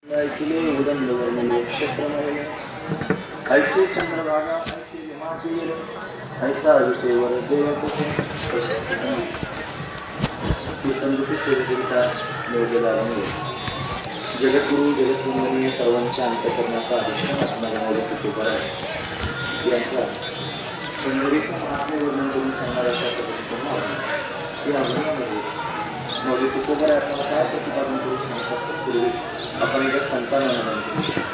ऐकिले उदंडवर्णन नक्षत्रमय ऐसे चंद्रभागा ऐसे विमातीर ऐसा विषयवर देवकुटे कीर्तनरूपी सेवेकरिता निवडलेला रंग जगद्गुरु जगद्गुरुंनी सर्वांच्या अंतःकरणाचा अधिष्ठान असणारा मौलिक तुकोबा यांचा पंढरीचं महात्म्य वर्णन करून सांगणारा अशा पद्धतीचा या वर्णनामध्ये मौलिक तुकोबा आपल्याला काय प्रतिपादन करून सांगतात पूर्वी आपण एका संतानाला म्हणतो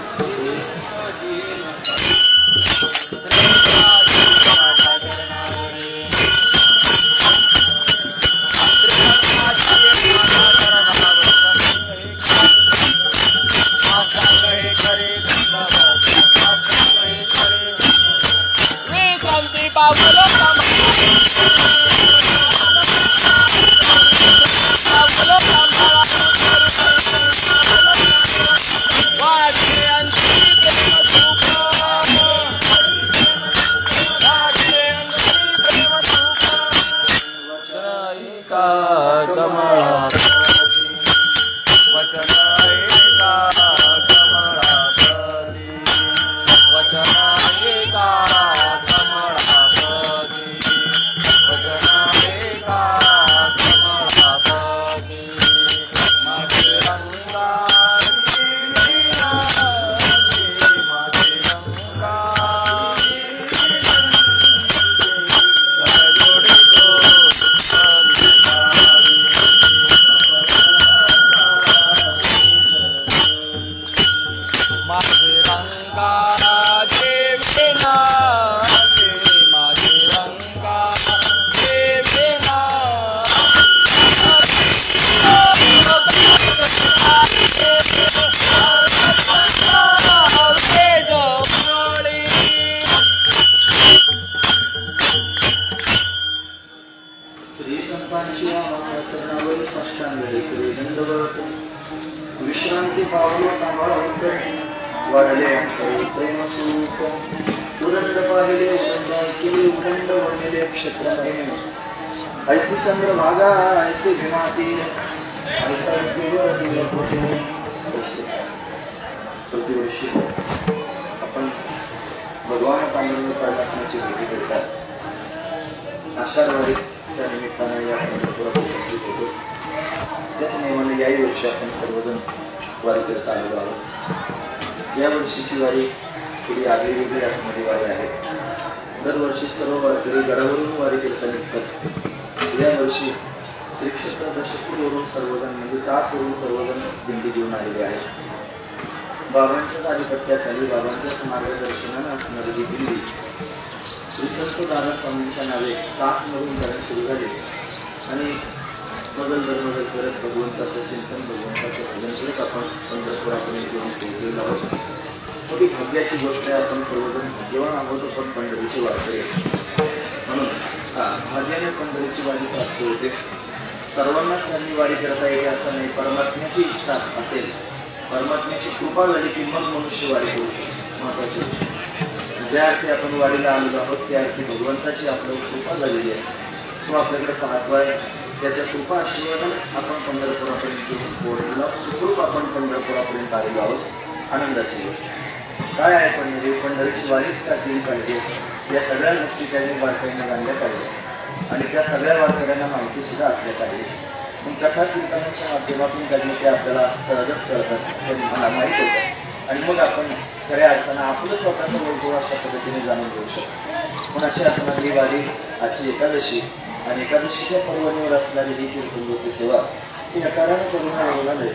विश्रांती पावलो सांभाळून वाढले प्रेम सुख उदंड पाहिले उदंड ऐकिले उदंड वर्णिले क्षेत्रमय ऐसे चंद्रभागा ऐसे भीमाती ऐसा केवळ दिले होते प्रतिवर्षी आपण भगवान पांडुरंग परमात्म्याची भेटी घेतात आषाढवारीच्या निमित्ताने या पंढरपुरात उपस्थित होतो त्याच नियमाने याही वर्षी आपण सर्वजण वारी करत आलेलो आहोत या वर्षीची वारी थोडी आगळीवेगळी आतमध्ये वारी आहे दरवर्षी सर्व वारकरी गडावरून वारी करता निघतात या वर्षी श्रीक्षेत्र दशपूरवरून सर्वजण म्हणजे चासवरून सर्वजण दिंडी घेऊन आलेले आहेत बाबांच्याच आधिपत्याखाली बाबांच्याच मार्गदर्शनाने असणारी ही दिंडी श्री संत दादा स्वामींच्या नावे चासमधून जाणे सुरू झाले आणि बदल करत भगवंताचं चिंतन भगवंताचं भजन करत आपण पंढरपुरापर्यंत येऊन पोहोचलेलो आहोत थोडी भाग्याची गोष्ट आहे आपण सर्वजण भाग्यवान आहोत पण पंढरीची वारी म्हणून भाग्याने पंढरीची वारी प्राप्त होते सर्वांनाच त्यांनी वारी करता येते असं नाही परमात्म्याची इच्छा असेल परमात्म्याची कृपा झाली की मग मनुष्य वारी करू शकतो महत्वाचे ज्या अर्थी आपण वारीला आलेलो आहोत त्या अर्थी भगवंताची आपल्यावर कृपा झालेली आहे तो आपल्याकडे पाहतोय त्याच्या कृपा आशीर्वादाने आपण पंढरपुरापर्यंत पोहोचलो सुखरूप आपण पंढरपुरापर्यंत आलेलो आहोत आनंदाची गोष्ट काय आहे पंढरीची वारीच का केली पाहिजे या सगळ्या गोष्टी त्यांनी वारकऱ्यांना जाणल्या पाहिजे आणि त्या सगळ्या वारकऱ्यांना माहिती सुद्धा असल्या पाहिजे पण कथा कीर्तनाच्या माध्यमातून त्यांनी ते आपल्याला सहजच करतात हे मला माहीत होतं आणि मग आपण खऱ्या अर्थानं आपलं स्वतःचं वैभव अशा पद्धतीने जाणून घेऊ शकतो पण अशी असणारी वारी आजची एकादशी आणि एकादशीच्या पर्वणीवर असणारी ही कीर्तनरूपी सेवा ही नकारानं करून नाही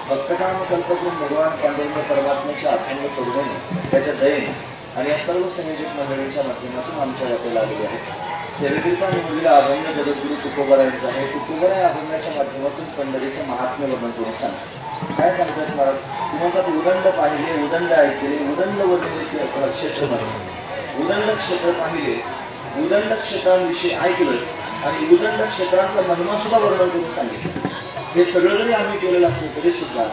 भक्तकाम कल्पकून भगवान पांडुरंग परमात्म्याच्या अखंड करुणेने त्याच्या दयेने आणि या सर्व संयोजक मंडळींच्या माध्यमातून आमच्या वाटेला आलेले आहेत सेवेकरिता निवडलेला अभंग जगद्गुरु तुकोबारायांचा आहे तुकोबारा या अभंगाच्या माध्यमातून पंढरीचं महात्म्य वर्णन करून सांग काय सांगतात महाराज तुम्हाला उदंड पाहिले उदंड ऐकले उदंड वर्णिले क्षेत्र नाही उदंड क्षेत्र पाहिले उदंड क्षेत्रांविषयी ऐकलं आणि उदंड क्षेत्रांचा महिमा सुद्धा वर्णन करून सांगितलं हे सगळं जरी आम्ही केलेलं असलं तरी सुद्धा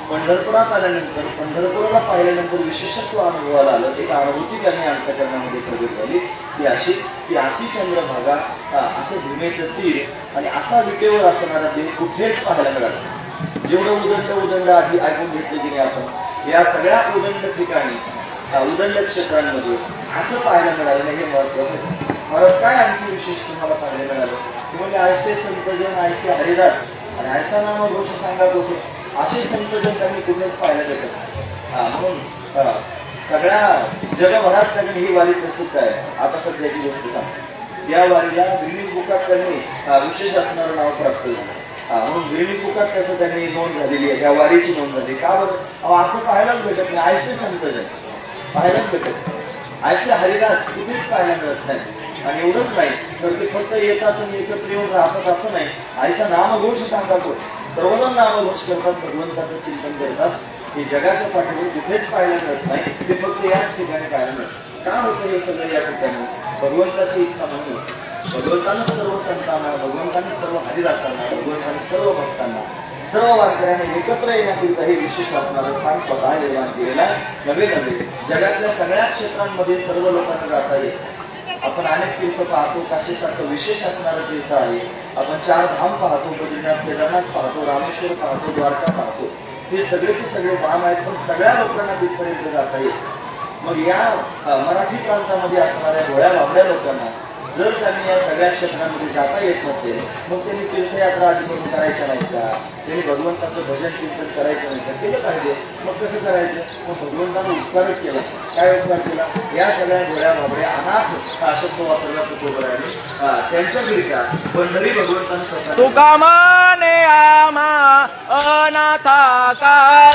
पंढरपुरात आल्यानंतर पंढरपुराला पाहिल्यानंतर विशेषत्व अनुभवाला आलं एक अनुभूती त्यांनी अंतःकरणामध्ये प्रगट झाली की अशी चंद्रभागा असं भूमेचं तीर आणि असा विटेवर असणारा देव कुठेच पाहायला मिळाला जेवढं उदंड आधी ऐकून घेतलं की नाही आपण, या सगळ्या उदंड ठिकाणी उदंड क्षेत्रांमध्ये असं पाहायला मिळालं नाही. हे महत्त्वाचं. महाराज काय आणखी विशेष तुम्हाला पाहायला मिळालं की म्हणजे ऐसे संतजन, ऐसे हरिदास आणि ऐसा नामघोष सांगत होते, असे संतजन त्यांनी कुठेच पाहायला भेटत. म्हणून सगळ्या जगभरात सगळी ही वारी प्रसिद्ध आहे. आता सध्याची गोष्ट सांग, या वारीला गिनीज बुकात त्यांनी विशेष असणारं नाव प्राप्त झालं. म्हणून गिनीज बुकात त्याचं त्यांनी नोंद झालेली आहे, या वारीची नोंद झाली. का बरं? असं पाहायलाच भेटत नाही. ऐसे संतजन पाहायलाच भेटत नाही, ऐसे हरिदास कुठेच पाहायला मिळत नाही. आणि एवढंच नाही तर ते फक्त येतात आणि एकत्र येऊन राहतात असं नाही. ऐसा नामघोष सांगतात, सर्वजण नामघोष करतात, भगवंताचं चिंतन करतात. हे जगाच्या पाठीवर कुठेच पाहायला मिळत नाही, ते फक्त याच ठिकाणी पाहायला मिळतं. का होतं हे सगळं? या ठिकाणी भगवंताची इच्छा म्हणून भगवंतानं सर्व संतांना, भगवंताने सर्व हरिदासांना, भगवंताने सर्व भक्तांना, सर्व वारकऱ्यांना एकत्र येण्याकरिता हे विशेष असणारं स्थान स्वतः निर्माण केलेलं आहे. नवे जगातल्या सगळ्या क्षेत्रांमध्ये सर्व लोकांना जाता येईल. आपण अनेक तीर्थ पाहतो, काशीसारखं विशेष असणारं तीर्थ आहे. आपण 4 धाम पाहतो, बद्रीनाथ, केदारनाथ पाहतो, रामेश्वर पाहतो, द्वारका पाहतो. हे सगळेचे सगळे धाम आहेत, पण सगळ्या लोकांना तिथपर्यंत जाता येईल. मग या मराठी प्रांतामध्ये असणाऱ्या भोळ्या भाबड्या लोकांना जर त्यांनी या सगळ्या क्षेत्रांमध्ये जाता येत नसेल, मग त्यांनी तीर्थयात्रा आधीपासून करायच्या नाहीत का? त्यांनी भगवंताचं भजन कीर्तन करायचं नाही का? केलं पाहिजे. मग कसं करायचं? मग भगवंतानं उपकारच केला. काय उपकार केला? या सगळ्या भोळ्या भाबड्या अनाथ हा शब्द वापरला तुकोबराने त्यांच्याकरिता पंढरी भगवंतानं स्वतः तुका माने आमा अनाथाकार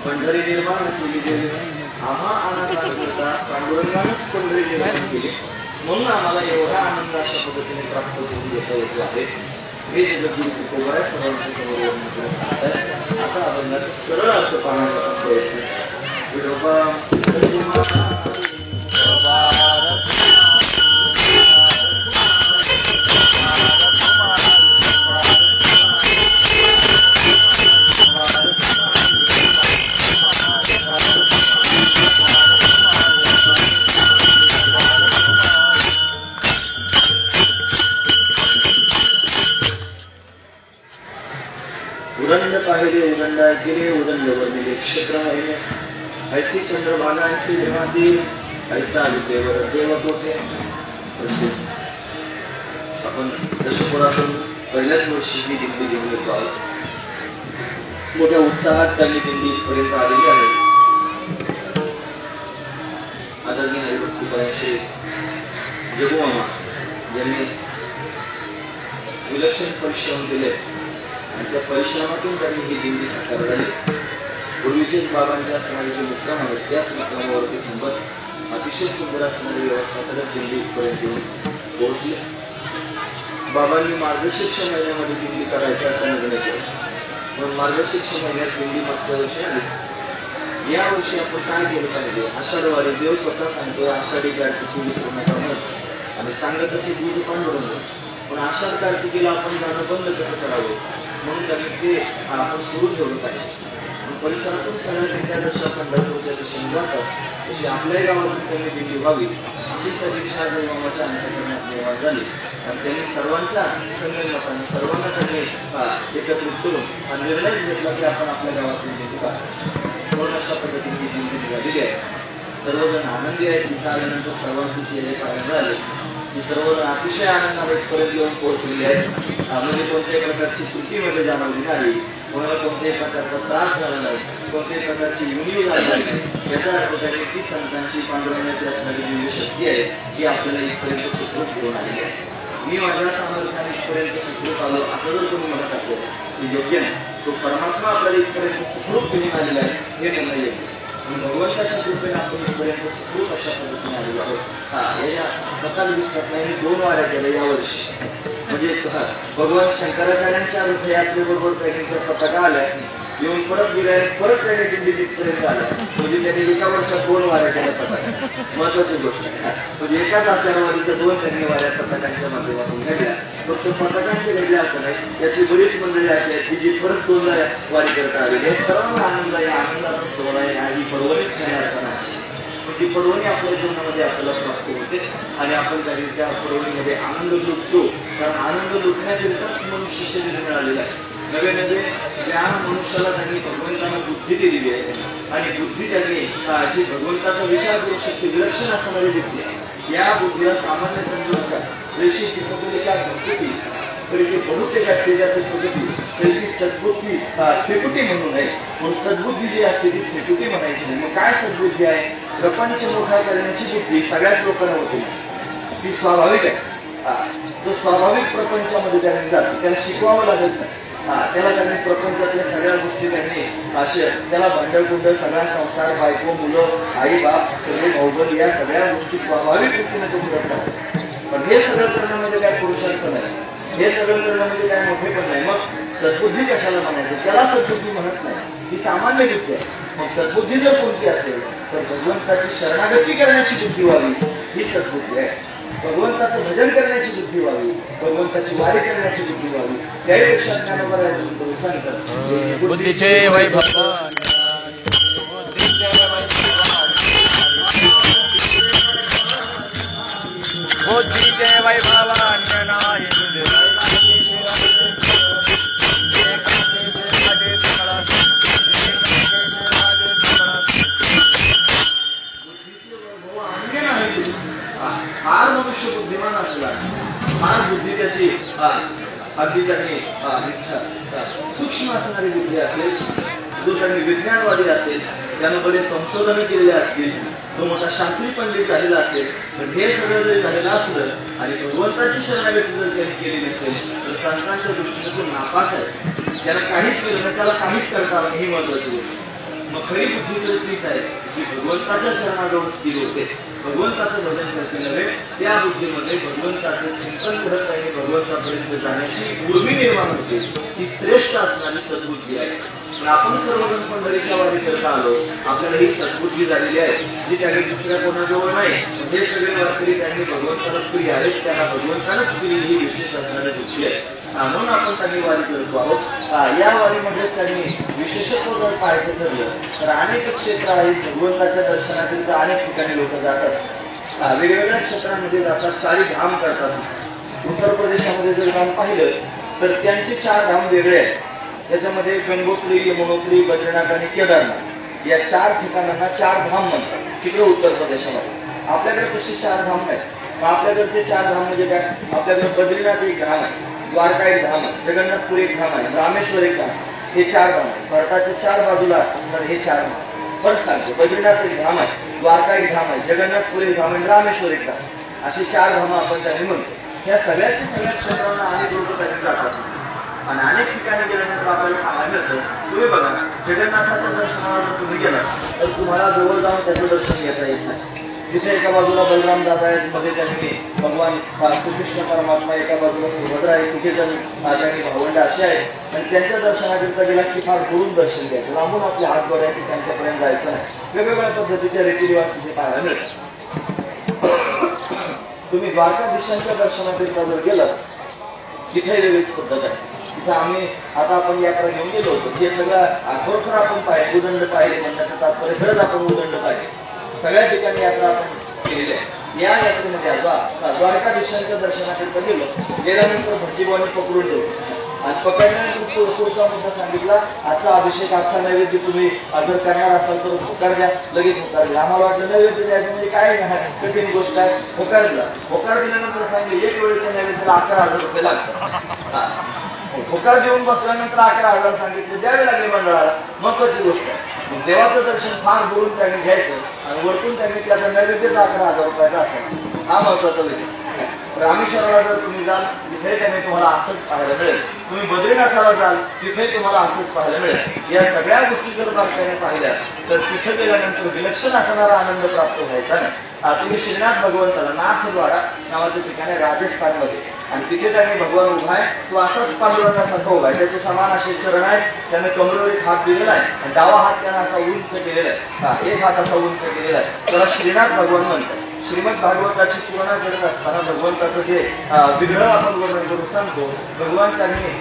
पंढरी निर्माण केली गेली. आम्हा आनंदाकरता पांडुरंगानेच पंढरी निर्माण केली, म्हणून आम्हाला एवढा आनंद अशा पद्धतीने प्राप्त करून देता येतो आहे. हे जगद्गुरु तुकोबराय सर्वांच्या समोर वर्णन करत आहेत. असा अभंगाचा सरळ अर्थ पाहण्याचा प्रयत्न विडोबा उदंड पाहिले, उदंड गेले, उदंड वर्णिले क्षेत्र महिने, ऐसी चंद्रभागा, ऐसी देवाती, ऐसा विद्येवर देव होते. आपण दशपुरातून पहिल्याच वर्षी ही दिंडी घेऊन येतो आहोत. मोठ्या उत्साहात त्यांनी दिंडी पर्यंत आलेली आहे. आदरणीय हरिभक्तीपरायणचे जगुमामा यांनी विलक्षण परिश्रम केले आणि त्या परिश्रमातून त्यांनी ही दिंडी साकार झाली. पूर्वीचेच बाबांच्या समाजाचे मुक्काम आहेत, त्याच मुक्कामावरती थांबत अतिशय सुंदर असणारी व्यवस्था करत दिंडी इथपर्यंत येऊन पोहोचले. बाबांनी मार्गशीर्ष महिन्यामध्ये दिंडी करायची असा निर्णय केला, म्हणून मार्गशीर्ष महिन्यात दिंडी मागच्या वर्षी आली. या वर्षी आपण काय केलं पाहिजे? आषाढवारी देव स्वतः सांगतोय आषाढी कार्तिकी विसरू नका म्हणून, आणि सांगत असे दूध पांडुरंग. पण आषाढ कार्तिकीला आपण जाणं बंद कसं करावं म्हणून त्यांनी ते आपण सुरू ठेवलं पाहिजे. परिसरातून सगळ्या त्या जशा पंढरपूरच्या दिशेने जातात तशी आपल्याही गावातून त्यांनी दिंडी व्हावी अशी सदिच्छा जगमामाच्या अंतःकरणात निर्माण झाली. आणि त्यांनी सर्वांच्या संमेलनाने सर्वांना त्यांनी एकत्रित करून हा निर्णय घेतला की आपण आपल्या गावातून दिंडी काढू. म्हणून अशा पद्धतीने दिंडी झालेली आहे. सर्वजण आनंदी आहेत. तिथं आल्यानंतर सर्वांचे चेहरे पाहायला आले की सर्वजण अतिशय आनंदाने परत येऊन पोहोचलेले आहेत. म्हणजे कोणत्याही प्रकारची त्रुटीमध्ये जाणवली नाही, कोणाला कोणत्याही प्रकारचा त्रास झाला नाही, कोणत्याही प्रकारची युनियन झाली नाही. याचा अर्थ त्याने ती संतांची पांडुरंगाची असणारी जी शक्ती आहे ती आपल्याला इथपर्यंत सुखरूप घेऊन आलेली आहे. मी माझ्या सामर्थ्याने इथपर्यंत सुखरूप आलो असं जर तुम्ही म्हणत असेल की योग्य नाही. तो परमात्मा आपल्याला इथपर्यंत सुखरूप घेऊन आलेला आहे हे निर्णय येतो. भगवंताच्या कृपेने आपण इथपर्यंत सुखरूप अशा पद्धतीने आलेलो आहोत. या कथा दिसतात नाही 2 वाऱ्या केल्या यावर्षी. म्हणजे भगवान शंकराचार्यांच्या रथयात्रेबरोबर त्यांच्या पताका आल्या, येऊन परत गेल्या, परत त्याने दिल्ली तिथपर्यंत आल्या. म्हणजे त्याने एका वर्षात 2 वाऱ्या केल्या पताका. महत्वाची गोष्ट आहे. म्हणजे एकाच आषाढवारीच्या 2 त्यांनी वाऱ्या पताकांच्या माध्यमातून घडल्या. फक्त पताकांचे घडल्या असं नाही, याची बरीच मंडळी अशी आहेत की जी परत 2 वारी करता आलेली आहे. सर्वांना आनंद आहे, आनंदाचा सोहळा आहे. आणि पर्वणीच खऱ्या अर्थाने ती पर्वणी आपल्या जीवनामध्ये आपल्याला प्राप्त होते आणि आपण त्या पर्वणीमध्ये आनंद लुटतो. कारण आनंद लुटण्याकरिताच मनुष्य शरीर मिळालेलं आहे. नवे नवे ज्ञान मनुष्याला त्यांनी भगवंतांना बुद्धी दिलेली आहे आणि बुद्धी त्यांनी जी भगवंताचा विचार करू शकते विलक्षण असणारी बुद्धी आहे. या बुद्धीला सामान्य समजू नका. जशी चित्रकलेच्या भक्ती तरी ते बहुतेक असते ज्याची पद्धती तशी सद्बुद्धी त्रिकुटी म्हणू नये. पण सद्बुद्धी जी असते ती त्रिकुटी म्हणायची नाही. मग काय सद्बुद्धी आहे? प्रपंच मोठा करण्याची बुद्धी सगळ्याच लोकांना होते, ती स्वाभाविक आहे. तो स्वाभाविक प्रपंचामध्ये त्याने जातो, त्याला शिकवावं लागत नाही. त्याला त्यांनी प्रपंचातल्या सगळ्या गोष्टी त्यांनी असे त्याला भांडकुंड सगळा संसार बायको मुलं आई बाप सगळे भाऊबंद या सगळ्या गोष्टी स्वाभाविक रीतीने तो करतात. पण हे सगळं करणं म्हणजे काय पुरुषार्थ नाही, हे सगळं करणं म्हणजे काय मोठे पण नाही. मग सद्बुद्धी कशाला म्हणायचं? त्याला सद्बुद्धी म्हणत नाही, ही सामान्य बुद्धी आहे. मग सद्बुद्धी जर कोणती असेल तर भगवंताची शरणागती करण्याची बुद्धी व्हावी ही सद्बुद्धी आहे. भगवंताचं भजन करण्याची बुद्धी व्हावी, भगवंताची वारी करण्याची बुद्धी व्हावी. त्यापेक्षा ज्ञानोबा सांगतात बुद्धीचे वैभव बुद्धीचे वैभव फार मनुष्य बुद्धिमान असला, फार बुद्धी त्याची अगदी त्यांनी सूक्ष्म असणारी बुद्धी असेल, जो त्यांनी विज्ञानवादी असेल, त्यानं बरेच संशोधन केलेले असतील, तो मोठा शास्त्री पंडित झालेला असेल, पण हे सगळं जरी झालेलं असलं आणि भगवंताची शरणागती जर त्यांनी केली नसेल तर संतांच्या दृष्टीने तो नापास आहे. त्याला काहीच केलं नाही, त्याला काहीच करता आलं ही महत्वाची गोष्ट. मग खरी बुद्धी तर तीच आहे जी भगवंताच्या चरणाजवळ स्थिर होते, भगवंताचं भजन करते नव्हे. त्या बुद्धीमध्ये भगवंताचं चिंतन करत आहे, भगवंतापर्यंत जाण्याची उर्मी निर्माण होते. ही श्रेष्ठ असणारी सद्बुद्धी आहे. पण आपण सर्वजण पंढरीच्या वारी करता आलो, आपल्याला ही सद्बुद्धी झालेली आहे जी त्याने दुसऱ्या कोणाजवळ नाही. हे सगळे वारकरी त्यांनी भगवंताला प्रिय आहेत, त्यांना भगवंतानंच प्रिय ही विशेष असणारी बुद्धी आहे. म्हणून आपण त्यांनी वारी करतो आहोत. या वारीमध्ये त्यांनी विशेषत्व जर पाहायचं ठरलं तर अनेक क्षेत्र आहेत. भगवंताच्या दर्शनाकरिता अनेक ठिकाणी लोक जात असतात, वेगवेगळ्या क्षेत्रांमध्ये जातात, 4 धाम करतात. उत्तर प्रदेशामध्ये जर धाम पाहिलं तर त्यांचे 4 धाम वेगळे आहेत. त्याच्यामध्ये गंगोत्री, यमुनोत्री, बद्रीनाथ आणि केदारनाथ या 4 ठिकाणांना 4 धाम म्हणतात तिकडे उत्तर प्रदेशामध्ये. आपल्याकडे तशी 4 धाम नाही. आपल्याकडे 4 धाम म्हणजे काय? आपल्याकडे बद्रीनाथ एक धाम आहे, द्वारका एक धाम आहे, जगन्नाथपूर एक धाम आहे, रामेश्वर एक धाम. हे 4 धाम आहे. भारताच्या 4 बाजूला असणारे हे 4 धाम. परत सांगतो, बद्रीनाथ एक धाम आहे, द्वारका एक धाम आहे, जगन्नाथपूर एक धाम आहे, रामेश्वर एक धाम. असे 4 धाम आपण त्यांनी म्हणतो. ह्या सगळ्या क्षेत्रांना अनेक लोक त्यांनी जातात आणि अनेक ठिकाणी गेल्यानंतर आपल्याला पाहायला मिळतं. तुम्ही बघा, जगन्नाथाच्या दर्शनाला जर तुम्ही गेला तर तुम्हाला जवळ जाऊन त्याचं दर्शन घेता येत नाही. तिथे एका बाजूला बलराम दादा आहेत, मध्ये त्यांनी भगवान श्रीकृष्ण परमात्मा, एका बाजूला सुभद्रा आहे, तिथे त्यांनी भावंड असे आहेत आणि त्यांच्या दर्शनाकरिता गेला की फार दुरून दर्शन घ्यायचं, लांबून आपले हात जोडायचे, त्यांच्यापर्यंत जायचं नाही. वेगवेगळ्या पद्धतीचे रीतिरिवाज तिथे पाहायला मिळतात. तुम्ही द्वारकाधीशांच्या दर्शनाकरिता जर गेलात तिथे वेगळीच पद्धत आहे. तिथं आम्ही आता आपण यात्रा घेऊन गेलो होतो, हे सगळं खरोखर आपण पाहिले, उदंड पाहिले म्हणण्याचं तात्पर्य खरंच आपण उदंड पाहिले. सगळ्या ठिकाणी यात्रा आपण केलेली आहे. या यात्रेमध्ये द्वारकाधीशांच्या दर्शनाकरिता गेल्यानंतर भटजीभावांनी पकडून ठेवलं आणि पकडल्यानंतर पुढचा मुद्दा सांगितला, आजचा अभिषेक आजचा नैवेद्य तुम्ही जर करणार असाल तर होकार द्या, लगेच होकार द्या. आम्हाला वाटलं नैवेद्य द्यायचं म्हणजे काय कठीण गोष्ट आहे. होकार दिला. होकार दिल्यानंतर सांगितलं एक वेळेच्या नैवेद्याला 11,000 रुपये लागतात. होकार देऊन बसल्यानंतर 11,000 सांगितले, द्यावे लागले मंडळाला. महत्वाची गोष्ट आहे. देवाचं दर्शन फार दुरून त्यांनी घ्यायचं आणि वरतून त्यांनी त्याचा नैवेद्यच 11,000 रुपयाचा असायचा. हा महत्वाचा विषय. रामेश्वराला जर तुम्ही जाल तिथे त्यांनी तुम्हाला असंच पाहायला मिळेल. तुम्ही बद्रीनाथाला जाल तिथे तुम्हाला असंच पाहायला मिळेल. या सगळ्या गोष्टी जर बारकाईने पाहिल्या तर तिथे गेल्यानंतर विलक्षण असणारा आनंद प्राप्त व्हायचा नाही. तुम्ही श्रीनाथ भगवंताला नाथद्वारा नावाचं ठिकाण आहे राजस्थानमध्ये आणि तिथे त्यांनी भगवान उभा आहे. तो असाच पांडुरंगासारखा उभा आहे. त्याचे समान असे चरण आहेत. त्याने कमरेवर एक हात दिलेला आहे आणि डावा हात त्याने असा उंच केलेला आहे. एक हात असा उंच केलेला आहे. त्याला श्रीनाथ भगवान म्हणतात. श्रीमद भागवताची तुलना करत असताना भगवंताचं जे विग्रह आपण वर्णन करून सांगतो, भगवान त्यांनी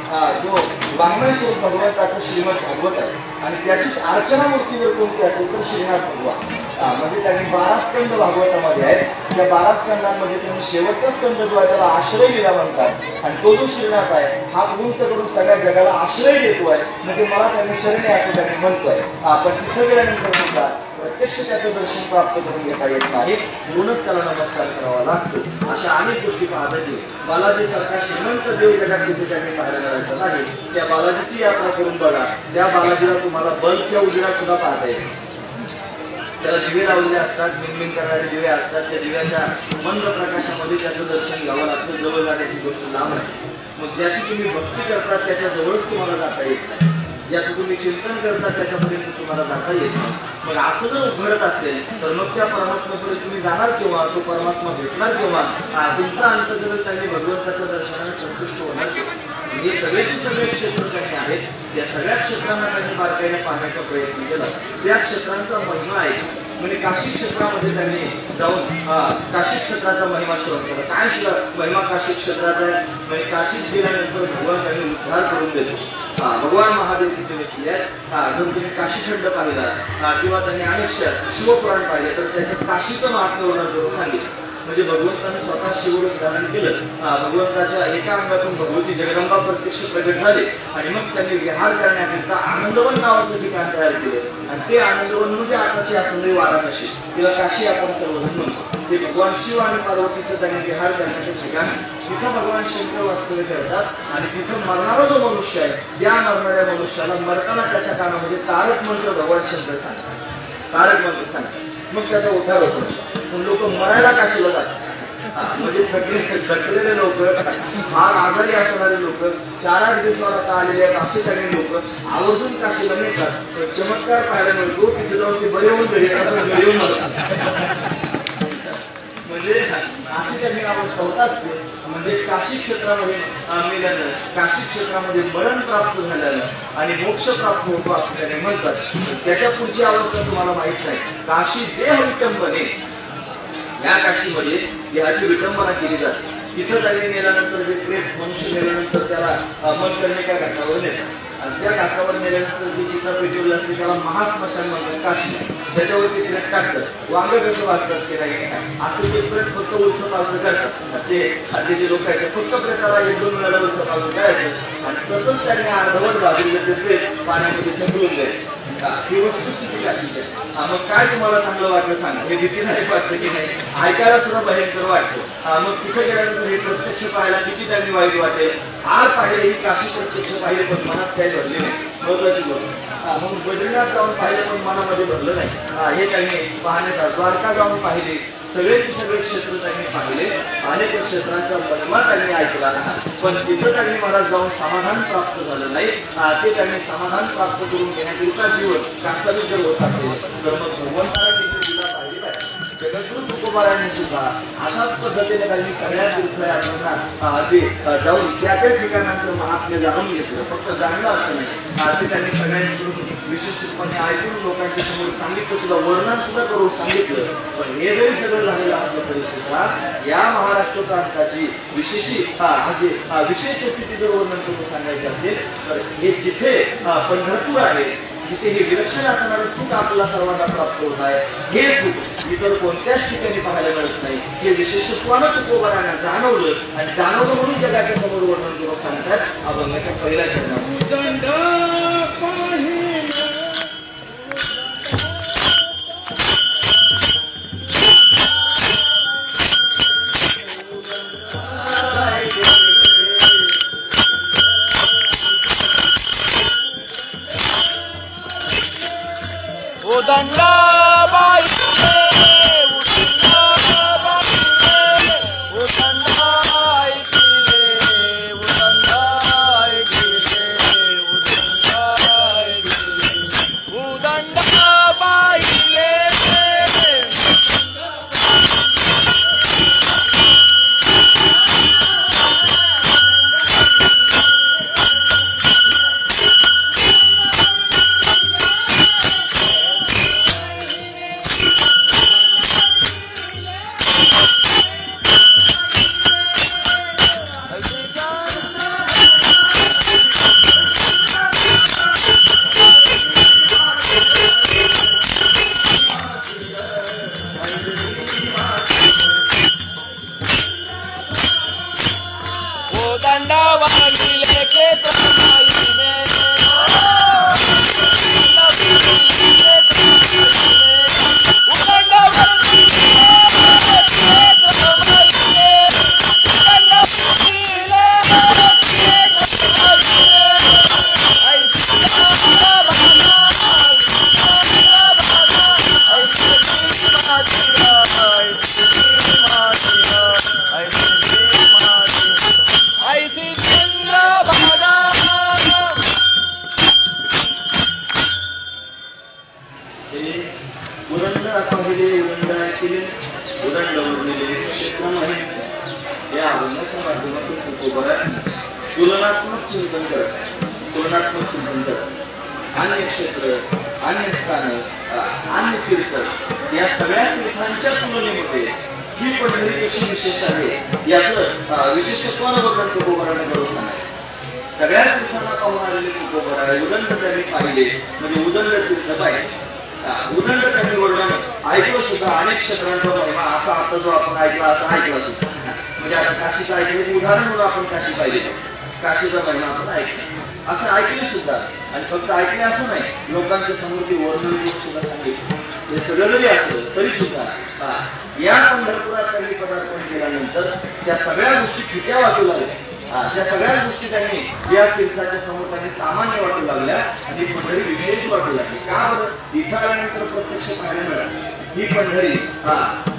जो वाङ्मय स्वरूप भगवंताचं श्रीमद भागवत आहे आणि त्याची अर्चना मूर्ती जर कोणती असेल तर श्रीनाथ भगवान. म्हणजे त्यांनी 12 स्कंद भागवतामध्ये आहेत. त्या 12 स्कंदांमध्ये त्यांनी शेवटचा स्कंद जो आहे त्याला आश्रय लीला म्हणतात आणि तो जो श्रीनाथ आहे हा उंच करून सगळ्या जगाला आश्रय देतो आहे. म्हणजे मला त्यांनी शरणे असं त्यांनी म्हणतोय. पण तिथं गेल्यानंतर सुद्धा प्रत्यक्ष त्याचं दर्शन प्राप्त करून घेता येत नाही, म्हणूनच त्याला नमस्कार करावा लागतो. अशा अनेक गोष्टी पाहता येईल. बालाजी सारखा श्रीमंत देव जगात तिथे त्यांनी पाहायला मिळायचं नाही. त्या बालाजीची यात्रा करून बघा. त्या बालाजीला तुम्हाला बल्बच्या उजेडात सुद्धा पाहता येईल. त्याला दिवे लावलेले असतात, मिनमिन करणारे दिवे असतात. त्या दिव्याच्या मंद प्रकाशामध्ये त्याचं दर्शन घ्यावं लागतं. जवळ जाण्याची गोष्ट लांब आहे. मग ज्याची तुम्ही भक्ती करतात त्याच्या जवळच तुम्हाला जाता येत नाही. ज्याचं तुम्ही चिंतन करता त्याच्यापर्यंत तुम्हाला जाता येत नाही. मग असं जर घडत असेल तर मग त्या परमात्म्यापर्यंत तुम्ही जाणार केव्हा, तो परमात्मा भेटणार केव्हा, तुमचा अंतर्गत त्यांनी भगवंताच्या दर्शनाने संतुष्ट होणार केव्हा. हे सगळेचे सगळे क्षेत्र त्यांनी आहेत. त्या सगळ्या क्षेत्रांना त्यांनी बारकाईने पाहण्याचा प्रयत्न केला. त्या क्षेत्रांचा महिमा आहे. म्हणजे काशी क्षेत्रामध्ये त्यांनी जाऊन काशी क्षेत्राचा महिमा श्रवण केला. काय महिमा काशी क्षेत्राचा आहे? म्हणजे काशीत गेल्यानंतर भगवान त्यांनी उद्धार करून देतो. भगवान महादेव तिथे बसले आहेत. जर तुम्ही काशीखंड पाहिला किंवा त्यांनी अनेक शिवपुराण पाहिले तर त्याच्यात काशीचं महात्म्य वर्णन करून सांगितलं. म्हणजे भगवंताने स्वतः शिवरूप धारण केलं. भगवंताच्या एका अंगातून भगवती जगदंबा प्रत्यक्ष प्रगट झाले आणि मग त्यांनी विहार करण्याकरिता आनंदवन नावाचं ठिकाण तयार केलं आणि ते आनंदवन म्हणजे आताची असलेली वाराणसी किंवा काशी आपण सर्वजण म्हणतो. ते भगवान शिव आणि पार्वतीचं त्यांनी विहार करण्याचं ठिकाण. तिथं भगवान शंकर वास्तव्य करतात आणि तिथं मरणारा जो मनुष्य आहे त्या मरणाऱ्या मनुष्याला मरताना त्याच्या कानामध्ये तारक मंत्र भगवान शंकर सांगतात. तारक मंत्र सांगतात. मग त्याचा उद्धार होतो. लोक मरायला काशीला जातात. म्हणजे थकलेले लोक, फार आजारी असणारे लोक, 4-8 दिवसावर आता आलेले आहेत असे काही लोक आवर्जून काशीला नेतात. चमत्कार पाहायला मिळतो. तिथे जाऊन ते बरे होऊन घरी येऊन म्हणजे अशी त्यांनी अवस्था होत असते. म्हणजे काशी क्षेत्रामध्ये मेल्यानं, काशी क्षेत्रामध्ये मरण प्राप्त झाल्यानं आणि मोक्ष प्राप्त होतो असं त्यांनी म्हणतात. त्याच्या पुढची अवस्था तुम्हाला माहित नाही. काशी देह विटंबने, या काशीमध्ये देहाची विटंबना केली जाते. तिथं त्यांनी नेल्यानंतर जे प्रेत मनुष्य नेल्यानंतर त्याला मन करणे काय घाटावर नेतात आणि त्या घाटावर नेल्यानंतर जी चिता पेटवली असते त्याला महास्मशान म्हणतात काशी. त्याच्यावरती प्रेत टाकतात. वांग कसं वाचतात की नाही असं ते प्रेत फक्त उलट पालट करतात. ते जे लोक आहेत ते फक्त प्रेताला 1-2 वेळेला उलट पालट करायचं आणि तसंच त्यांनी अर्धवट बाजूला ते प्रेत पाण्यामध्ये ढकलून द्यायचं. ही वस्तुस्थिती काशीची आहे. मग काय तुम्हाला चांगलं वाटलं सांगा. हे भीतीदायक वाटतं की नाही? ऐकायला सुद्धा भयंकर वाटतं. मग तिथे गेल्यानंतर हे प्रत्यक्ष पाहायला किती त्यांनी वाईट वाटेल. आर पाहिले ही काशी प्रत्यक्ष पाहिले पण मनात काही भरले नाही. महत्वाची गोष्ट. मग बद्रीनाथ जाऊन पाहिलं पण मनामध्ये भरलं नाही. हे त्यांनी पाहण्याचा. द्वारका जाऊन पाहिले. सगळेचे सगळे क्षेत्र त्यांनी पाहिले. अनेक क्षेत्रांचा महिमा त्यांनी ऐकला पण तिथं त्यांनी मला जाऊन समाधान प्राप्त झालं नाही. ते त्यांनी समाधान प्राप्त करून घेण्याकरिता जीवन कासावीस जर होत असेल तर मग भगवंताला तिथे दिला पाहिजे. जगद्गुरु तुकोबारायांनी सुद्धा अशाच पद्धतीने त्यांनी सगळ्या तीर्थयात्रांना ते जाऊन त्या त्या ठिकाणांचं महात्म्य जाणून घेतलं. फक्त जाणलं असं नाही. ते त्यांनी सगळ्यांकडून विशेषपणे ऐकून लोकांच्या समोर सांगितलं सुद्धा, वर्णन सुद्धा करून सांगितलं. पण हे जरी सगळं झालेलं असलं तरी सुद्धा या महाराष्ट्र प्रांताची विशेष स्थिती जर वर्णन करून सांगायची असेल तर हे जिथे पंढरपूर आहे जिथे हे विलक्षण असणारं सुख आपल्याला सर्वांना प्राप्त होत आहे, हे सुख इतर कोणत्याच ठिकाणी पाहायला मिळत नाही. हे विशेषत्वानं तुकोबारांना जाणवलं आणि जाणवलं म्हणून जगाच्या समोर वर्णन करून सांगतात अभंगाच्या पहिल्या चरणात. तुलनात्मक चिंतन कर, अन्य क्षेत्र, अन्य स्थान, अन्य तीर्थ या सगळ्या तीर्थांच्या तुलनेमध्ये ही पंढरी कशी विशेष आहे याचं विशेषत्वानं वर्णन तुकोबाराने करून सांगायचं. सगळ्या तीर्थांना पाहून आलेले तुकोबार आहे. उदंड त्यांनी पाहिले म्हणजे उदंड तीर्थ पाहिजे. उदंड त्यांनी वर्णन ऐकलं सुद्धा. अनेक क्षेत्रांचा महिमा असा आता जो आपण ऐकला असा ऐकला सुद्धा. म्हणजे आता काशीचं ऐकलं उदाहरण म्हणून आपण काशी पाहिजे. काशीचा महिमा आपण ऐकलं असं ऐकले सुद्धा. आणि फक्त ऐकले असं नाही, लोकांच्या समोर ती वर्णन सुद्धा सांगितलं. हे सगळं जरी असलं तरी सुद्धा या पंढरपुरात त्यांनी पदार्पण केल्यानंतर त्या सगळ्या गोष्टी फिक्या वाटू लागल्या. त्या सगळ्या गोष्टी त्यांनी या तीर्थाच्या समोर त्यांनी सामान्य वाटू लागल्या आणि पंढरी विशेष वाटू लागली. का बरं? इथं आल्यानंतर प्रत्यक्ष पाहायला मिळाली ही पंढरी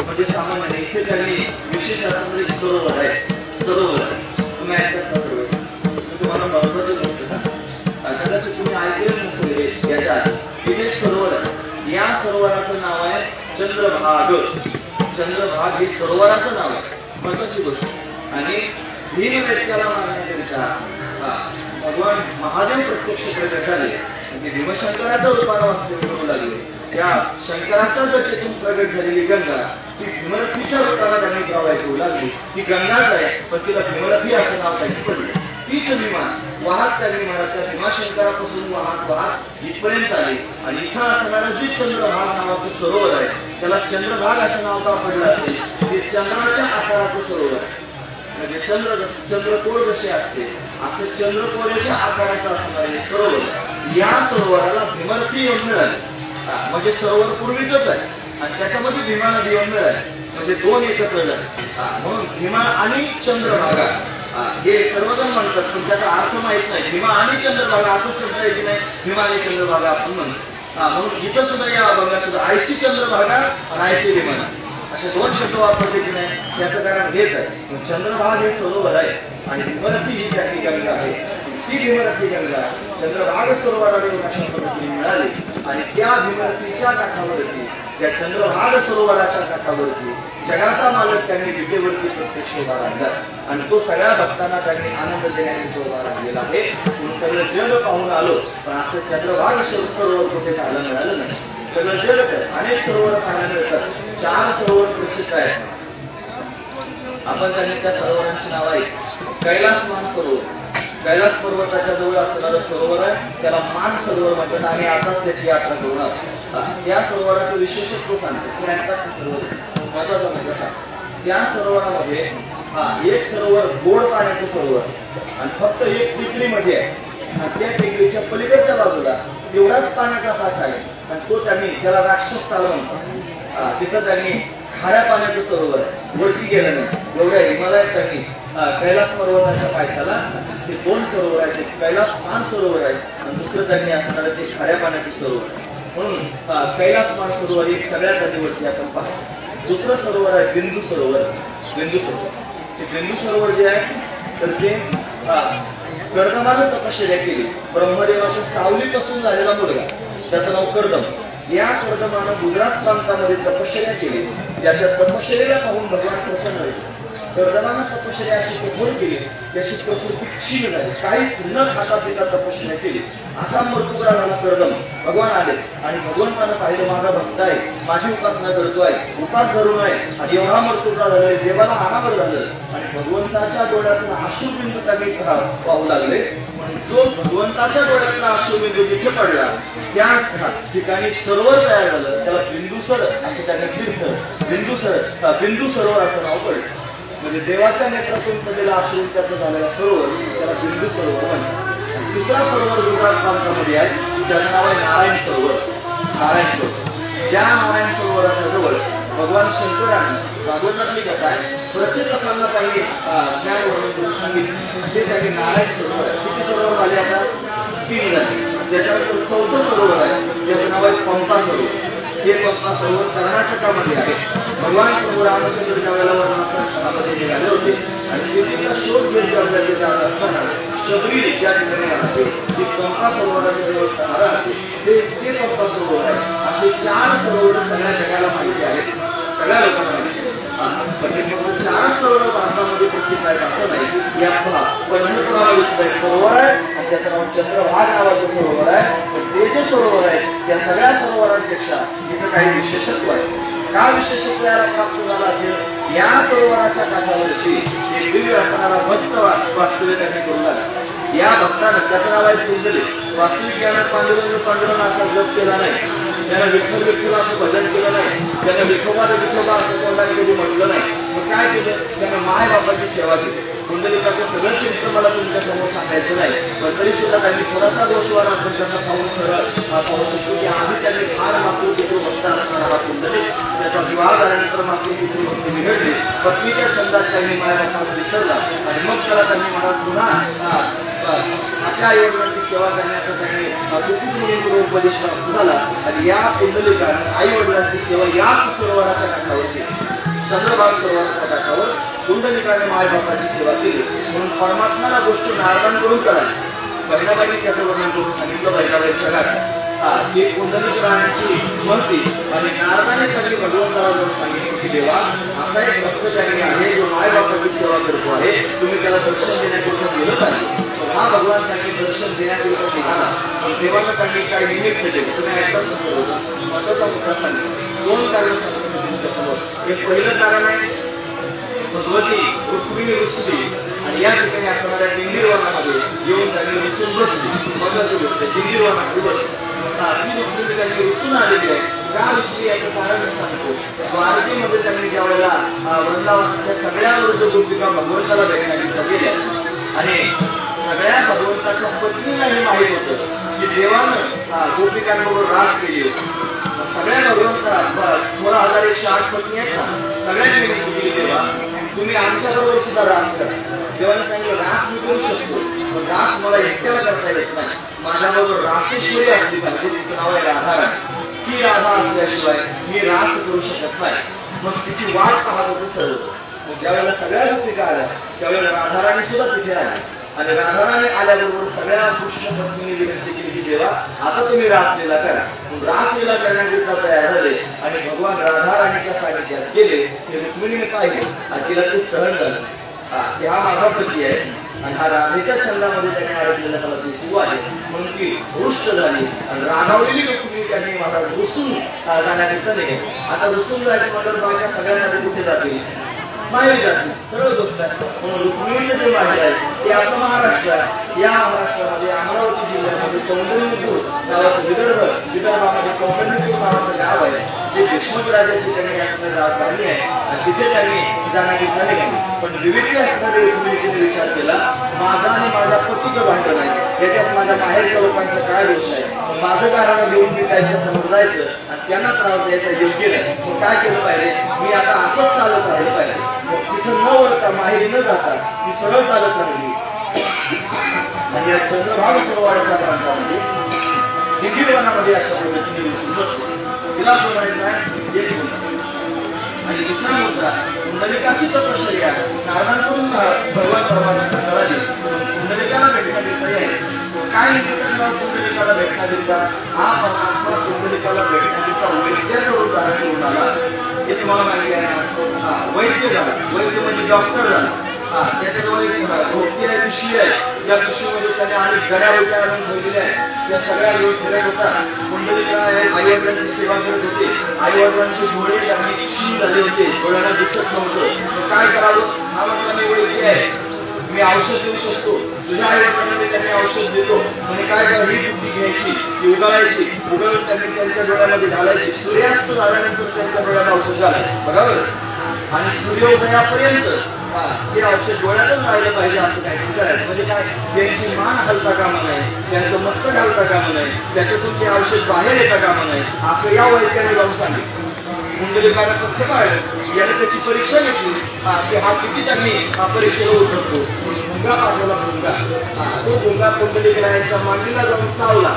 म्हणजे सामान्य नाही. इथे त्यांनी विशेष असं एक सरोवर आहे. सरोवर तुम्ही ऐकत का? सरोवर तुम्हाला महत्वाचं गोष्ट सांग, कदाचित तुम्ही ऐकलं नसेल याच्या आधी. इथे सरोवर आहे. या सरोवराचं नाव आहे चंद्रभाग. चंद्रभाग हे सरोवराचं नाव आहे. महत्वाची गोष्ट. आणि भीम व्यक्तीला मारण्याकरिता भगवान महादेव प्रत्यक्ष प्रकट झाले. भीमशंकराचं रूपानं वास्तव्य करू लागले. त्या शंकराच्या जटेतून प्रगट झालेली गंगा ती भीमरथीच्या रूपानं त्यांनी गाव ऐकू लागली. ती गंगाच आहे पण तिला भीमरथी असं नाव त्यांनी पडलं. तीच विमान वाहत त्यांनी महाराजच्या भीमाशंकरापासून वाहत इथपर्यंत आले. आणि इथं असणारं जे चंद्रभाग नावाचं सरोवर आहे त्याला चंद्रभाग असं नाव का पडलं असेल? ते चंद्राच्या आकाराचं सरोवर आहे. म्हणजे चंद्रकोर जसे असते असं चंद्रकोरेच्या आकाराचं असणारे सरोवर. या सरोवराला भीमरथी येऊन मिळाली. म्हणजे सरोवर पूर्वीच आहे आणि त्याच्यामध्ये भीमा नदी येऊन मिळाली. म्हणजे दोन एकत्र झाले. म्हणून भीमा आणि चंद्रभागा हे सर्वजण म्हणतात पण त्याचा अर्थ माहित नाही. भीमा आणि चंद्रभागा असं शब्द आहे की नाही, भीमा आणि चंद्रभागा आपण म्हणतो. म्हणून इथं सुद्धा या अभंगात सुद्धा आयसी चंद्रभागा आणि आयसी भीमा असे दोन शब्द वापरले की नाही. त्याचं कारण हेच आहे. चंद्रभाग हे सरोवर आहे आणि भीमरथी ही त्याची गंगा आहे. ती भीमरथी गंगा चंद्रभाग सरोवराला अशा पद्धतीने मिळाली. आणि त्या भीमरथीच्या काठावरती त्या चंद्रभाग सरोवराच्या काठावरती जगाचा मालक त्यांनी विटेवरती प्रत्यक्ष उभा राहिला. आणि तो सगळ्या भक्तांना त्यांनी आनंद देण्यासाठी उभा राहिलेला आहे. सगळं जग पाहून आलो पण असं चंद्रभाग सरोवर कुठे पाहायला मिळालं नाही. सगळं जग अनेक सरोवर पाहायला मिळतात. 4 सरोवर प्रसिद्ध आहेत. आपण त्यांनी त्या सरोवरांची नाव आहे कैलास मान सरोवर, कैलास पर्वताच्या जवळ असणारं सरोवर आहे, त्याला मान सरोवर म्हणतात आणि आताच त्याची यात्रा करून आलो. या सरोवराचं विशेषत्व सांगतो. महत्वाचा म्हणजे त्या सरोवरामध्ये एक सरोवर गोड पाण्याचं सरोवर आणि फक्त एक टेकडीमध्ये आहे. आणि त्या टेकडीच्या पलीकडच्या बाजूला तेवढाच पाण्याचा साठा आहे आणि तो त्यांनी त्याला राक्षस ताल म्हणतात. तिथं त्यांनी खाऱ्या पाण्याचं सरोवर आहे, वरती गेलं नाही. एवढ्या हिमालयात त्यांनी कैलास पर्वताच्या पायथ्याला ते 2 सरोवर आहेत. एक कैलास मान सरोवर आहे आणि दुसरं त्यांनी असणारं ते खाऱ्या पाण्याचं सरोवर आहे. म्हणून कैलास मान सरोवर एक सगळ्यात आधीवरती आपण पाहतो. दुसरं सरोवर आहे बिंदू सरोवर. बिंदू सरोवर ते बिंदू सरोवर जे आहे तर ते कर्दमानं तपश्चर्या केली. ब्रह्मदेवाच्या सावलीपासून झालेला मुलगा, त्याचं नाव कर्दम. या कर्दमानं गुजरात प्रांतामध्ये तपश्चर्या केली. त्याच्या तपश्चर्याला पाहून भगवान प्रसन्न झाले. कर्दमानं तपश्चर्या अशी कठोर केली, त्याची प्रकृती क्षीण झाली. काहीच न खाता पिता तपश्चर्या केली. असा मृत्यूपुरा झाला कर्दम. भगवान आले आणि भगवंतानं पाहिलं माझा भक्त आहे, माझी उपासना करतोय, उपास धरून आहे आणि एवढा मृत्यूपुरा झाला. देवाला अनावर झालं आणि भगवंताच्या डोळ्यातून अश्रुबिंदू त्यांनी पाहू लागले. जो भगवंताच्या डोळ्यातून अश्रुबिंदू जिथे पडला त्या ठिकाणी सरोवर तयार झालं. त्याला बिंदुसर असं त्याने तीर्थ बिंदू सरोवर असं नाव पडलं. म्हणजे देवाच्या नेत्रातून पडलेला अश्रू त्याचं झालेला सरोवर त्याला बिंदू सरोवर म्हणतात. दुसरा सरोवर गुजरात प्रांतामध्ये आहे, त्याचं नाव आहे नारायण सरोवर. नारायण सरोवर ज्या नारायण सरोवराच्या जवळ भगवान शंकरांनी भागवतातली कथा आहे, प्रचेतकांना काही ज्ञान वर्णन करून सांगितलं. ते त्यांनी नारायण सरोवर आहे. किती सरोवर झाले आता? 3 झाले. त्याच्यानंतर 4थं सरोवर आहे, त्याचं नाव आहे पंपा सरोवर. हे पंपा सरोवर कर्नाटकामध्ये आहे. भगवान प्रभू रामचंद्र ज्या वेळेला वनवासामध्ये निघाले होते आणि शेतीचा शोध घेत जात असताना शबरी त्या ठिकाणी राहते. ती पंपा सरोवराच्या जवळ राहते. ते पंपा सरोवर आहे. असे 4 सरोवर सगळ्या जगाला माहिती आहेत, सगळ्या लोकांना माहिती आहे. पण 4 सरोवर भारतामध्ये प्रसिद्ध आहेत असं नाही. या पंढरपुराला सरोवर आहे आणि त्याचं नाव चंद्रभाग नावाचं सरोवर आहे. पण ते जे सरोवर आहे त्या सगळ्या सरोवरांपेक्षा इथं काही विशेषत्व आहे. का विशेषत्व याला प्राप्त झाला असेल? या सरोवराच्या काठावरती एक दिव्य असणारा भक्त वास्तव्य त्यांनी करून आला. या भक्तानं, त्याचं नाव आहे कुंडलिक. वास्तविक ज्ञानात पांडुरंग असा जप केला नाही, त्यानं विठ्ठल असं भजन केलं नाही, त्यानं विठोबा असं कोणाला कधी म्हटलं नाही. मग काय केलं? त्यानं माय बापाची सेवा केली. कुंडलिकाचं सगळं चिंतन मला तुमच्या समोर सांगायचं नाही, पण तरी सुद्धा त्यांनी थोडासा दोषवार आपण त्यांना पाहून सरळ पाहू शकतो की आधी त्यांनी फार मातृपितृ भक्त असणारा हा कुंडलिक, त्याचा विवाह झाल्यानंतर मातृपितृ भक्ती बिघडली. पत्नीच्या छंदात त्यांनी मायाबापाला विसरला आणि मग त्याला त्यांनी मला पुन्हा आपल्या आईवडिलांची सेवा करण्याचा त्यांनी उपदेश प्राप्त झाला. आणि या कुंडलिकाने आईवडिलांची सेवा याच सरोवराच्या काठावरती, चंद्रभाग सरोवराच्या काठावर कुंडलिकाने मायबापाची सेवा केली. म्हणून परमात्म्याला गोष्ट नारदांकडून करावी. बहिणाबाईंनी त्याचं वर्णन करून सांगितलं. बहिणाबाईच्या घरात ही कुंडलिक राहण्याची म्हणती आणि नारदाने त्यांनी भगवंताला जाऊन सांगितलं की देवा, असा एक भक्तचारी आहे जो मायबापाची सेवा करतो आहे, तुम्ही त्याला दर्शन देण्याकरिता गेलं पाहिजे. हा भगवान त्यांनी दर्शन देण्याकरिता निघाला. देवानं त्यांनी काही निमित्त दिले. तुम्ही ऐकताच महत्वाचा मुद्दा सांगितला. 2 कारण सांगितलं तुमच्यासमोर. एक पहिलं कारण आहे भगवती रुक्मिणी रुसली आणि या ठिकाणी असणाऱ्या दिंडीरवनामध्ये येऊन त्यांनी रुसून बसली. महत्वाची गोष्ट दिंडीरवनामध्ये बसली. ती रुक्मिणी त्यांनी रुसून आलेली आहे. का रुसली याचं कारण मी सांगतो. द्वारकेमध्ये त्यांनी ज्या वेळेला वृंदावनातल्या सगळ्या वृद्ध गोपिका भगवंताला भेटण्याकरिता गेल्या आणि सगळ्या भगवंताच्या पत्नीलाही माहीत होतं की देवानं गोपिकांबरोबर रास केली होती. सगळ्या भगवंता 16,108 पत्नी आहेत ना, सगळ्यांनी विनंती केली देवा तुम्ही आमच्याबरोबर सुद्धा रास करा. देवाने सांगितलं रास मी करू शकतो, पण रास मला एकट्याला करता येत नाही. माझ्याबरोबर रासेश्वरी असली पाहिजे, तिचं नाव आहे राधाराणी. ती राधा असल्याशिवाय मी रास करू शकत नाही. मग तिची वाट पाहत होतो सर्व. मग ज्यावेळेला सगळ्या गोपिका आल्या त्यावेळेला राधाराणी सुद्धा तिथे आल्या आणि राधाराणी आल्याबरोबर सगळ्या कृष्ण पत्नीने विनंती केली की देवा आता तुम्ही रासलीला करा. मग रासलीला करण्याकरिता तयार झाले आणि भगवान राधाराणीच्या सानिध्यात गेले. ते रुक्मिणीने पाहिले आणि तिला ते सहन झालं की हा माझा पती आहे आणि हा राधेच्या छंदामध्ये त्याने अडकलेला मला ती शिव आहे. म्हणून ती रुष्ट झाली आणि रागावलेली रुक्मिणी त्यांनी मला रुसून जाण्याकरिता नाही. आता रुसून जायचं म्हटलं बायका सगळ्यांना कुठे जातील? माहेरी जाते सरळ गोष्ट आहे. म्हणून रुक्मिणीचं जे माहेर आहे ते आपलं महाराष्ट्र आहे. या महाराष्ट्रामध्ये अमरावती जिल्ह्यामध्ये कौंडण्यपूर नावाचं विदर्भामध्ये कौंडण्यपूर नावाचं गाव आहे. जे देशमुख राजाची त्यांनी असणारी राजधानी आहे आणि तिथे त्यांनी जाण्याची झाले नाही. पण विवेकी असणारे रुक्मिणीने विचार केला, माझा आणि माझ्या पतीचं भांडण आहे, याच्यात माझ्या माहेरच्या लोकांचा काय दोष आहे. माझं कारण देऊन मी त्याच्या समोर जायचं आणि त्यांना त्रास द्यायचा योग्य नाही. मग काय केलं पाहिजे, मी आता असंच चालत राहिलं पाहिजे. मग तिथं न वळता माहेरी न जाता ती सरळ चालत राहिली. म्हणजे या चंद्रभागा सरोवराच्या प्रांतामध्ये निखिलवनामध्ये अशा पद्धतीने बसतो. तिला सोडायचं आहे एक मुद्दा आणि दुसरा मुद्दा कुंडलिकाची तपश्चर्या नारदांकडून भगवान परमात्मा करावी. कुंडलिकाला भेटण्याकरिता यायचं. काय कुंडलिकाला भेटण्याकरिता हा परमात्मा कुंडलिकाला भेटण्याकरिता वैद्याकडून धारण करून आला. हे तुम्हाला माहिती आहे ना. वैद्य झाला, वैद्य म्हणजे डॉक्टर झाला. त्याच्याजवळ एक भोगती आहे, पिशवी आहे. या पिशवीमध्ये त्याने अनेक गड्या रोट्या आणून ठेवलेल्या आहेत. त्या सगळ्या रोज फिरत होता. कुंडलिका आई-वडिलांची सेवा करत होते. आई-वडिलांचे डोळे त्यांनी क्षीण झाले होते, डोळ्यांना दिसत नव्हतं. काय करावं, हा म्हटलं मी वैद्य आहे, मी औषध देऊ शकतो. तुझ्या आई-वडिलांना त्यांनी औषध देतो. म्हणजे काय करा, ही बुद्धी घ्यायची, ती उगाळायची, उगाळून त्यांनी त्यांच्या डोळ्यामध्ये घालायची. सूर्यास्त झाल्यानंतर त्यांच्या डोळ्यात औषध घालायचं, बरोबर. आणि सूर्योदयापर्यंत हे औषध डोळ्यातच राहिलं पाहिजे असं काही करायचं. म्हणजे काय, त्यांची मान हलता कामा नाही, त्यांचं मस्तक हलता कामा नाही, त्याच्यातून ते औषध बाहेर येता कामा नाही, असं या वैद्याने जाऊन सांगितलं. कुंडलिकाला फक्त काय याने त्याची परीक्षा घेतली की हा किती त्यांनी परीक्षेला उतरतो. भुंगा पाठवला, भुंगा. तो भुंगा कुंडलिका यांच्या मांडीला जाऊन चावला.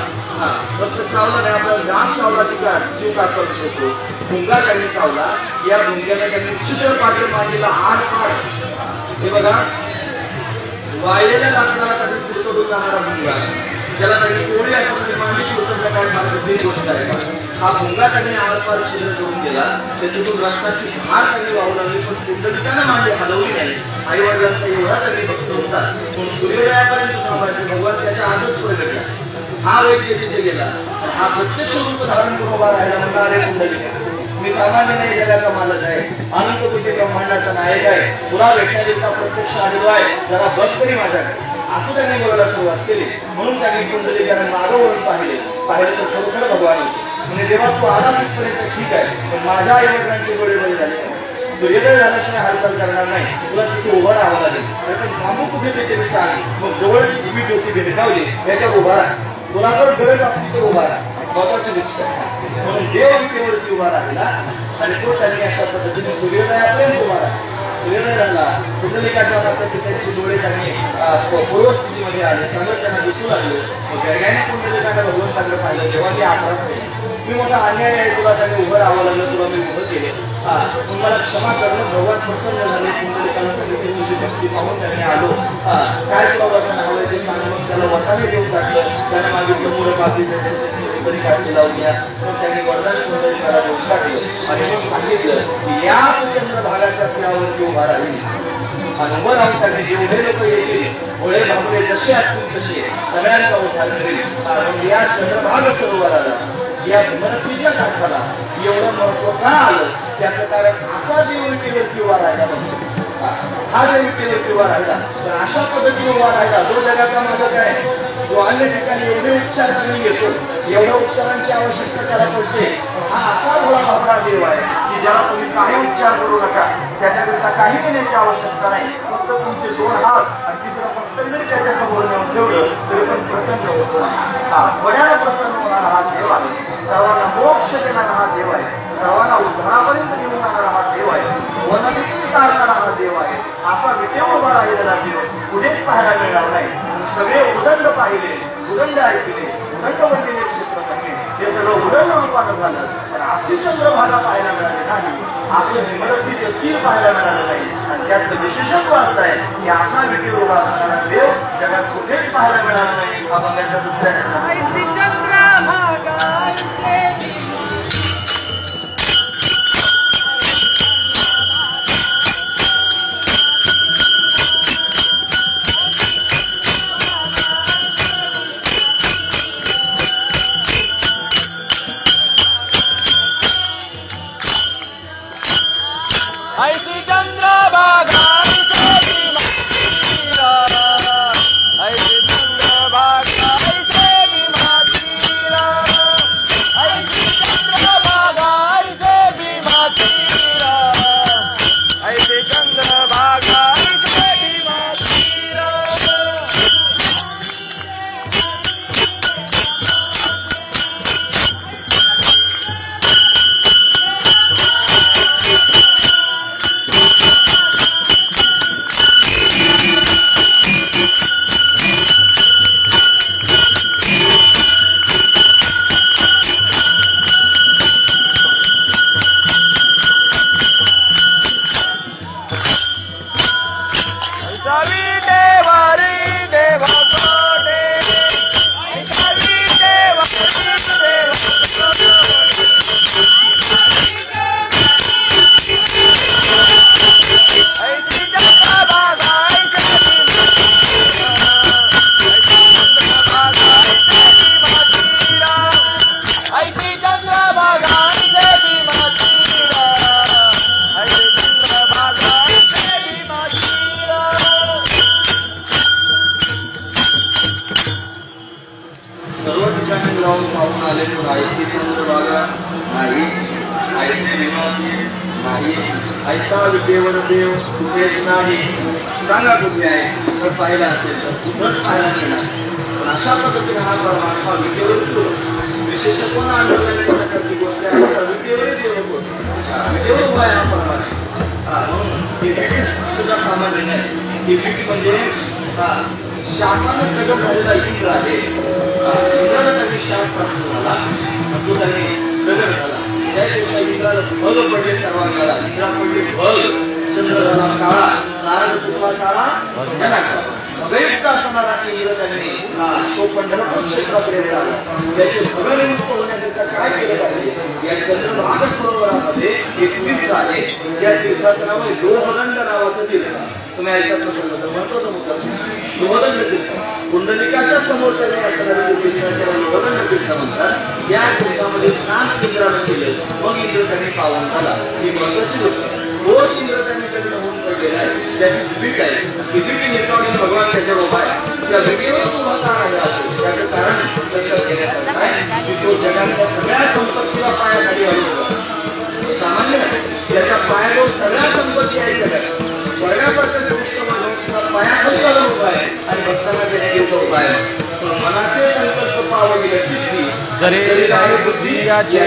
फक्त चावला नाही, आपला गाम चावला तिचा जीव कासा होतो. भुंगा त्यांनी चावला. या भुंग्याने त्यांनी छिद्र पाडलं मांडीला, आड पाड. हे बघा, वाळलेल्या लाकडाला कधी तुटून जाणारा भुंगा, ज्याला त्यांनी कोळी असं मांडी तुटण्याचा काय मार्ग गोष्ट आहे. हा भुंगा त्यांनी आरपार छिद्र करून गेला. त्याच्यातून रक्ताची धार त्यांनी वाहू लागली. पण कुंडलिकाने मांडी हलवली नाही. आई वडिलांचा एवढा त्यांनी भक्त होता. पण सूर्योदयापर्यंत थांबायचे. भगवान त्याच्या आजच पुढे गेला. हा वैद्य तिथे गेला. हा प्रत्यक्ष रूप धारण करून उभा राहिला. म्हणला, अरे कुंडलिका, मी सामान्य नाही, जगाचा मालक आहे, अनंत कोटी ब्रह्मांडाचा नायक आहे, तुला भेटण्याकरिता प्रत्यक्ष आलेलो आहे, जरा बघ तरी माझ्याकडे, असं त्यांनी बोलायला सुरुवात केली. म्हणून त्यांनी कुंडलिकाने मागं वळून पाहिलं तर खरोखर भगवान होते. म्हणजे देवा, तू आला तिथपर्यंत ठीक आहे, पण माझ्या आई वडिलांचे डोळे बळी झाले. सूर्योदय झाल्याशिवाय हालचाल करणार नाही, तुला तिथे उभं राहावं लागेल. पण थांबू कुठे ते सांग. मग जवळची दिवी ज्योती भेटावली, याच्यात उभा राहा. तुला जर गरज असली तर उभा राहा. महत्वाची गोष्ट आहे. म्हणून देव विटेवरती उभा राहिला आणि तो त्यांनी अशा पद्धतीने सूर्योदयापर्यंत उभा राहिला. सूर्योदय झाला. कुंडलिकाच्या बाबतीत त्यांचे डोळे त्यांनी पूर्वस्थितीमध्ये आले. चांगलं त्यांना दिसू लागले. गैर्याने कुंडलिकाने भगवंताकडे पाहिलं. तेव्हा ते आक्रमण, मी मोठा अन्याय आहे, तुला त्यांनी उभं राहावं लागलं, तुला मी उभं केले, तुम्हाला क्षमा करणं. भगवान प्रसन्न झाले. कुंडलिकाला सांगितले, तुझी भक्ती पाहून त्यांनी आलो. काय तुला वचन हवंय ते सांग. मग त्याला वटाने देऊन टाकलं. त्याने मागितलं, मुलं बाकी तरी काढली लावूया. मग त्यांनी वरदान कुंडलिकाला देऊन टाकलं आणि मग सांगितलं की याच चंद्रभागाच्या तीरावरती उभा राहील. आणि उभं राहून त्यांनी जेवढे लोक येतील, भोळे भांबरे जसे असतील तसे सगळ्यांचा उद्धार करेल. या चंद्रभाग सरोवराला, या भीमनदीच्या काठाला एवढं महत्व का आलं, त्याचं कारण असा देव विटेवरती उभा राहिला. हा देव विटेवरती उभा राहिला, तर अशा पद्धतीने उभा राहिला जो जगाचा मालक आहे, जो अन्य ठिकाणी एवढे उपचार करून घेतो, एवढ्या उपचारांची आवश्यकता त्याला पडते. हा असा भोळा भाबडा देव आहे की ज्याला तुम्ही काही उपचार करू नका, त्याच्याकरिता काही देण्याची आवश्यकता नाही. फक्त तुमचे 2 हात आणि तिसरं मस्तक जरी त्याच्या समोर नेऊन ठेवलं तरी पण प्रसन्न होतो. बऱ्याला प्रसन्न होणारा हा देव आहे. सर्वांना मोक्ष देणारा हा देव आहे. सर्वांना उद्धारापर्यंत घेऊन जाणारा हा देव आहे. वनदेखील काढणारा हा देव आहे. असा विटेव उभा राहिलेला देव पुढेच पाहायला मिळणार नाही. सगळे उदंड पाहिले, उदंड ऐकले, उदंडवरतीने क्षेत्र सांगले, हे सगळं उदंड रूपानं झालं. पण अशी चंद्रभागा पाहायला मिळाली नाही, आपलं भीमनदीचे तीर पाहायला मिळालं नाही. आणि त्यातलं विशेषत्व असं आहे की असा विटेव उभा असणारा देव जगात कुठेच पाहायला मिळाला नाही. हा बघायचा दुसऱ्या ऐसी चंद्रभागा ऐसे भीमातीरा ऐसी चंद्रभागा ऐसे भीमातीरा ऐसी चंद्रभागा ऐसे भीमातीरा ऐसी चंद्रभागा ऐसे भीमातीरा ऐसा विद्येवर देव कुठेच नाही सांगा कुठे आहे तर पाहिला असेल तर कुठंच पाहिला नाही पण अशा पद्धतीने हा परमात्मा विद्येवर विशेष कोण आणण्याची गोष्ट आहे विद्येवर विद्येवर उभा आहे हा परमात्मा म्हणून ही विधी सुद्धा सामान्य नाही ही विधी म्हणजे शापानं प्रगट झालेला इंद्र आहे इंद्राला त्यांनी शाप प्राप्त झाला तो त्यांनी प्रगट झाला त्या दिवसा इंद्राला भग पडले सर्वांना इंद्रा पडले भग चंद्र झाला काळा नारद चुकला काळा त्याला अगयुक्त असणारा इंद्र त्यांनी तो पंढरपूर क्षेत्राकडे आला त्याचे भगनियुक्त होण्याकरिता काय केलं पाहिजे या चंद्रभाग सरोवरामध्ये एक तीर्थ आहे त्या तीर्थाचं नाव आहे लोहदंड नावाचं तीर्थ तुम्ही ऐकत नसेल तर म्हणतो तो मुद्दा लोहदंड तीर्थ कुंडलिकाच्या समोर त्याने असणारे तीर्थाला लोहदंड तीर्थ म्हणतात या तीर्थामध्ये स्नान इंद्रानं केलं मग इंद्र त्यांनी पावन झाला ही महत्वाची गोष्ट रोज इंद्र त्यांनी कधी होऊन पडलेला आहे त्याची भीक आहे ही भीक निर्माण भगवान त्याच्यावर उभा आहे त्या भीकेवर तो उभा राहिला असेल त्याचं कारण लक्षात घेण्याचं आहे की तो जगाच्या सगळ्या संपत्तीला पायाखाली हलवतो सामान्य नाही त्याच्या पायाजवळ सगळ्या संपत्ती आहे जगात स्वर्गासारखं श्रेष्ठ म्हणून पायाखाली घालून उभा आहे आणि भक्तांना देण्याचा उभा आहे पण मनाचे संकल्प पावलेली सिद्धी जरी बुद्धी याचे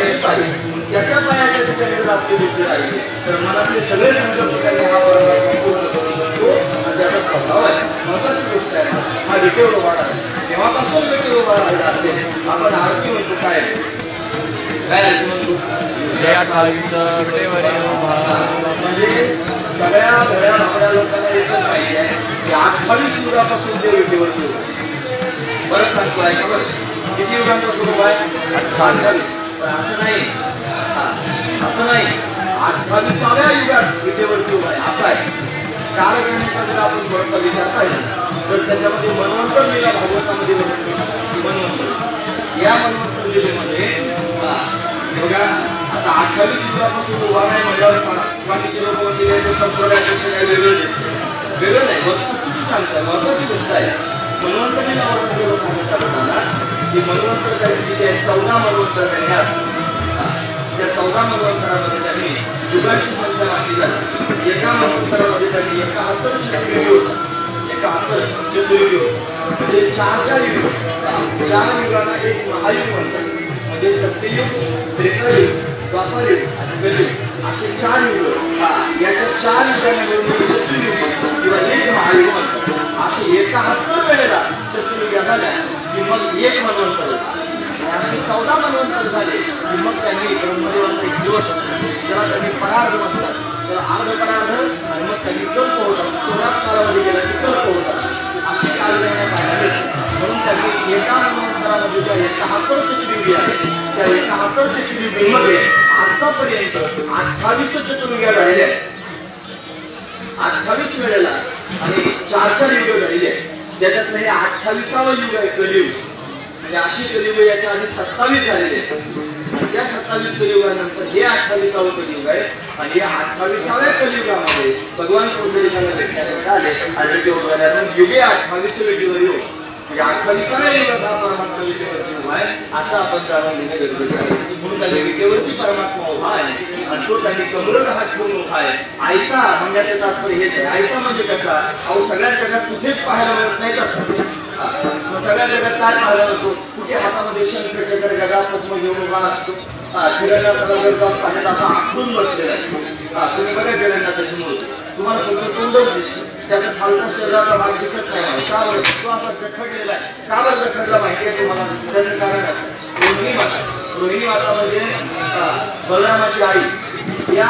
त्याच्या पायाच्या ठिकाणी जर आपली बुद्धी राहिली तर मनातले सगळे संकल्प त्यांनी हा परमात्मा पूर्ण करू शकतो आणि त्याचा स्वभाव आहे महत्वाची गोष्ट आहे हा विटेवर उभा आहे तेव्हापासून विटेवर उभा राहिला असेल आपण आरती म्हणतो काय आरती म्हणतो म्हणजे सगळ्या भड्या भाकड्या लोकांना एकच माहिती आहे की 28 युगापासून जे विटेवर बरंच सांगतो आहे का बरं किती युगांपासून उभा आहे 28 पण असं नाही असं नाही 28व्या युगात विटेवरती उभा आहे असं आहे कालगणनेचा जर आपण थोडासा विचार पाहिला तर त्याच्यामध्ये मन्वंतर लीला भागवतामध्ये मन्वंतर या मन्वंतर लीलेमध्ये बघा आता 28 युगापासून उभा नाही म्हणल्यावर बाकीचे लोक म्हणजे संप्रदायापेक्षा काही वेगळं दिसते वेगळं नाही वस्तुस्थिती सांगतात महत्वाची गोष्ट आहे मन्वंतर लीला सांगतात की मन्वंतर त्यांची 14 मन्वंतर त्यांनी असतात त्या 14 मन्वंतरामध्ये त्यांनी युगांची संख्या वाटली झाली एका मन्वंतरामध्ये त्यांनी 71 चतुर्युग होता 71 चतुर्युग म्हणजे 4 युग 4 युगांना एक महायुग म्हणतात म्हणजे सत्ययुग त्रेतायुग द्वापरयुग आणि कलियुग असे 4 युग याच्या 4 युगांना मिळून चतुर्युग किंवा एक महायुग म्हणतात असे 71 वेळेला चतुर्युग झाल्या की मग एक मन्वंतर असे 14 मन्वंतर झाले की मग त्यांनी ब्रह्मदेवाचा एक दिवस होता त्याला त्यांनी परार्ध म्हणतात तर अर्ध परार्ध आणि मग त्यांनी कल्प होतात थोड्याच कालावधी गेला की कल्प होतात अशी कालगणना पाहिजे म्हणून त्यांनी एका मन्वंतरामध्ये ज्या 71 चतुर्युगी आहेत त्या 71 चतुर्युगीमध्ये आतापर्यंत 28 चतुर्युग्या झालेल्या आहेत 28 वेळेला आणि 4 युग झालेले आहेत त्याच्यात नाही 28वां युग आहे कलियुग म्हणजे अशी कलियुग याच्या आधी 27 झालेले आहेत आणि त्या 27 कलियुगानंतर हे 28वां कलियुग आहे आणि या 28व्या कलियुगामध्ये भगवान पुंडलिकाला भेटण्यासाठी आले आणि ते बोलल्यानं युगे 28 वेळीवर येऊ म्हणजे 28व्या युगात हा परमात्मा विटेवरती उभा आहे असं आपण जाणून घेणे गरजेचं आहे. म्हणून त्या विटेवरती परमात्मा उभा आहे आणि तो त्यांनी कमरेवर हात ठेवून उभा आहे. आयसा म्हणजे तात्पर्य हेच आहे. आयसा म्हणजे कसा अहो सगळ्या जगात कुठेच पाहायला मिळत नाही तसं. सगळ्या जगात काय पाहायला मिळतो कुठे हातामध्ये शंखचक्र गदा पद्म घेऊन उभा असतो. फिरायला पाण्यात असा आखून बसलेला आहे. तुम्ही बघा जगन्नाथाची मूर्ती तुम्हाला फक्त तोंडच दिसतं त्याचा खालचा शरीराचा भाग दिसत नाही. का बरं तो असा जखडलेला आहे. का बरं जखडला माहिती आहे तुम्हाला त्याचं कारण असं रोहिणी माता. रोहिणी माता म्हणजे बलरामाची आई. या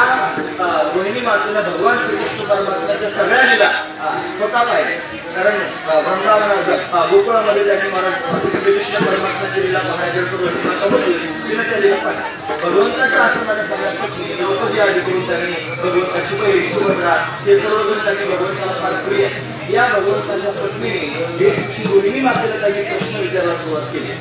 रोहिणी मातेला भगवान श्रीकृष्ण परमात्म्याच्या सगळ्या लीला स्वतः पाहिजे. कारण वृंदावनात गोकुळामध्ये त्यांनी श्रीकृष्ण परमात्म्याची लीला पाहण्याच्या रोहिणी माता होती तिला त्या लीला पाहिजे. भगवंताच्या आसनाने सगळ्यात द्रौपदी आदी करून त्यांनी भगवंताची पहिली सुभद्रा हे सर्वजण त्यांनी भगवंताला फार प्रिय. या भगवंताच्या पत्नीने रोहिणी मातेला त्यांनी प्रश्न विचारायला सुरुवात केली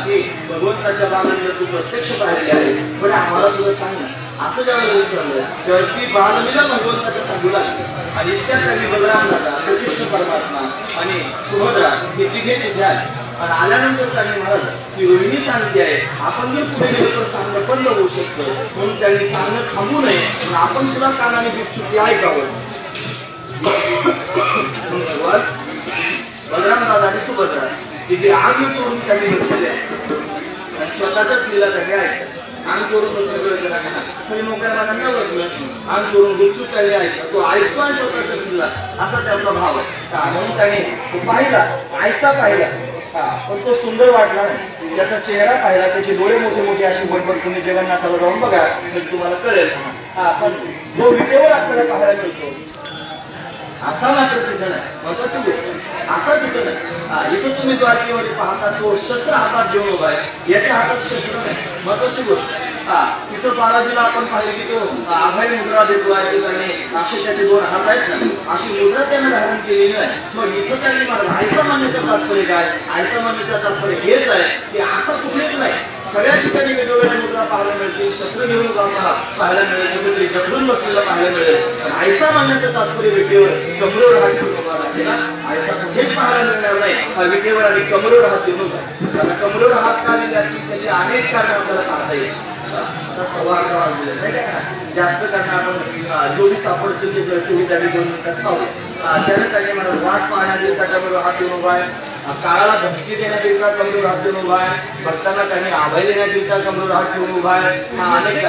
की भगवंताच्या बाळाला तू प्रत्यक्ष पाहिलेले आहे पण आम्हाला सुद्धा सांग ना. असं ज्यावेळेला विचारलं त्यावेळेस ती बाळलीला भगवंताच्या सांगू लागली आणि इतक्यात त्यांनी बलराम दादा श्रीकृष्ण परमात्मा आणि सुभद्रा हे तिघे तिथे आले आणि आल्यानंतर त्यांनी म्हणाल की रोहिणी सांगते आहे आपण जर पुढे गेलो तर सांगणं बंद होऊ शकतं म्हणून त्यांनी सांगणं थांबू नये पण आपण सुद्धा कानाने बिचुकी ऐकावं. भगवान बलराम दादा आणि सुभद्रा तिथे आग चोरून त्यांनी बसलेले आहे आणि स्वतःच्याच लीला त्यांनी ऐकलं. आंग चोरून बसलं म्हणजे मोकळ्या मानांना बसलं आंग चोरून गुपचूप त्यांनी ऐकलं. तो ऐकतोय स्वतःच्या लीला असा त्याचा भाव आहे. म्हणून त्याने तो पाहिला आयसा पाहिला पण तो सुंदर वाटला नाही. त्याचा चेहरा पाहिला त्याचे डोळे मोठे मोठे अशी बडबड तुम्ही जगन्नाथाला जाऊन बघा म्हणजे तुम्हाला कळेल. पण जो व्हिडिओवर आपल्याला पाहायला मिळतो असा मात्र तिथं नाही. महत्वाची गोष्ट असा तिथं नाही. इथं तुम्ही द्वारकेमध्ये पाहता तो शस्त्र हातात घेऊन उभा आहे याच्या हातात शस्त्र नाही. महत्वाची गोष्ट तिथं बालाजीला आपण पाहिलं की तो अभय मुद्रा देतो आहे त्याने असे त्याचे दोन हात आहेत ना अशी मुद्रा त्याने धारण केलेली आहे. मग इथं त्यांनी मला आयसा मानण्याचं तात्पर्य काय आयसा मानण्याचं तात्पर्य हेच आहे की असा कुठेच नाही. सगळ्या ठिकाणी वेगवेगळ्या मुद्रा पाहायला मिळतील शस्त्र घेऊन जाताना पाहायला मिळेल कुठेतरी जखडून बसलेला पाहायला मिळेल. आयसा मानण्याचं तात्पर्य विटेवर कमरेवर हात ठेवून उभा राहते ना आयसा कुठेच पाहायला मिळणार नाही. विटेवर आणि कमरेवर हात देऊन त्याला कमरेवर हात का दिले असतील त्याचे अनेक कारण आपल्याला पाहता येईल. आता 11:15 वाजले नाही का जास्त कारण आपण जोडी सापडतील ते तेवढी त्याने 2 मिनिटात पाहू. त्याने त्याने मला वाट पाहण्याचे त्याच्याबरोबर हात देऊन उभा आहे. काळाला धमकी देण्याकरिता कमरेवर हात देऊन उभा आहे. भक्तांना त्यांनी अभय देण्याकरिता कमरेवर हात ठेवून उभा आहे. अनेक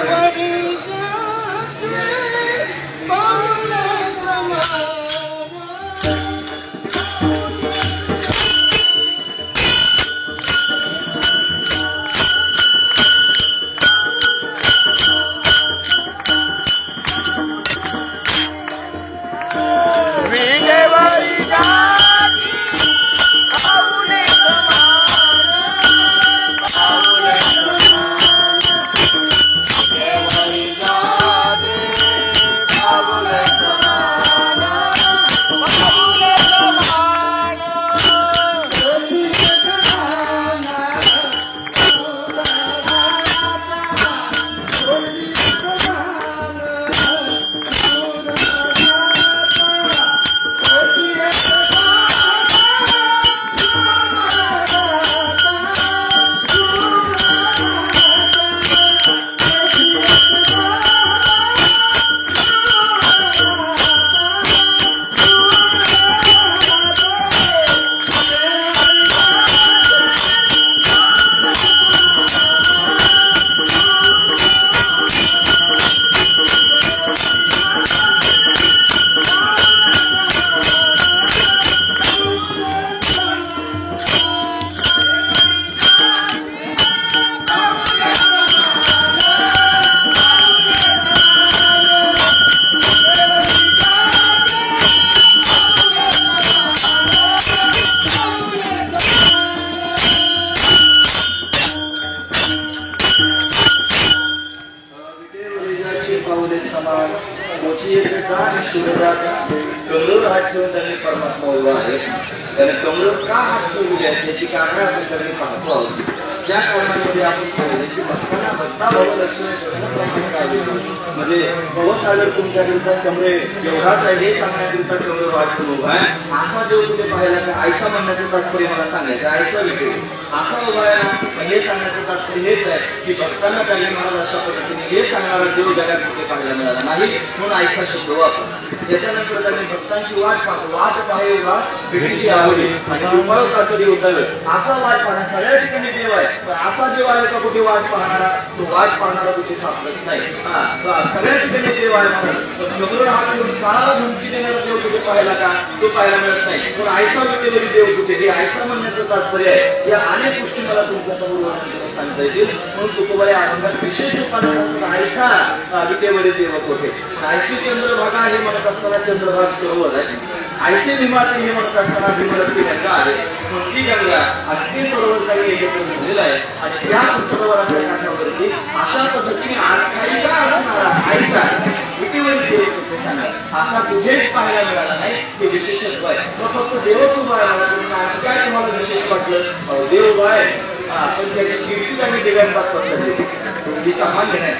कमरेवर हात ठेवून त्यांनी परमात्मा उभा आहे. त्याने कमरेवर का हात ठेवले याची कारण आपण त्यांनी पाहतो आहोत. त्या कारणामध्ये आपण पाहिलं की भक्तांना भक्ता भाव लक्ष्मी म्हणजे भवसागर तुमच्याकरिता कमरे एवढाच आहे हे सांगण्याकरिता कमरे वाटतो उभा आहे. असा देव कुठे पाहिला का आयसा म्हणण्याचं तात्पर्य मला सांगायचं आयसा विषय असा उभा आहे ना. हे सांगण्याचं तात्पर्य हेच आहे की भक्तांना काही महाराज अशा पद्धतीने हे सांगणारा देव जगात कुठे पाहायला मिळाला नाही म्हणून आयसा शब्द वापर. त्याच्यानंतर त्यांनी भक्तांची वाट पाहतो. वाट पाहायला भेटीची आवडी आणि कृपाळू कातडी उतावे असा वाट पाहणार सगळ्या ठिकाणी देव आहे. असा देव आहे का कुठे वाट पाहणारा तो वाट पाहणारा कुठे सापडत नाही. सगळ्या ठिकाणी देव आहे म्हणून हा काळाला धमकी देणारा देव कुठे पाहायला का तो पाहायला मिळत नाही. पण आयसा विटेवरी देव कुठे हे आयसा म्हणण्याचं तात्पर्य आहे. या अनेक गोष्टी मला तुमच्या समोर सांगता येतील म्हणून तुकोबा या अभंगात विशेष रूपाने सांगतो आयसा विटेवरी देव कुठे. आयसी चंद्रभागा हे म्हणत असताना चंद्रभाग सरोवर आहे. आयसी भीमाती हे म्हणत असताना भीमरत्ती गंगा आहे. ती गंगा अगदी सरोवर काही एकत्र झालेला आहे आणि त्याच सरोवराच्या काठावरती अशा पद्धतीने आख्यायिका असणारा आयसा विटेवरी देव कुठे सांगा असा कुठेच पाहायला मिळाला नाही. हे विशेषत्व आहे. मग फक्त देवत्व आहे काय तुम्हाला विशेष वाटलं देव आहे पण त्याची कीर्ती आम्ही दिव्यांगात पसरली ही सामान्य नाही.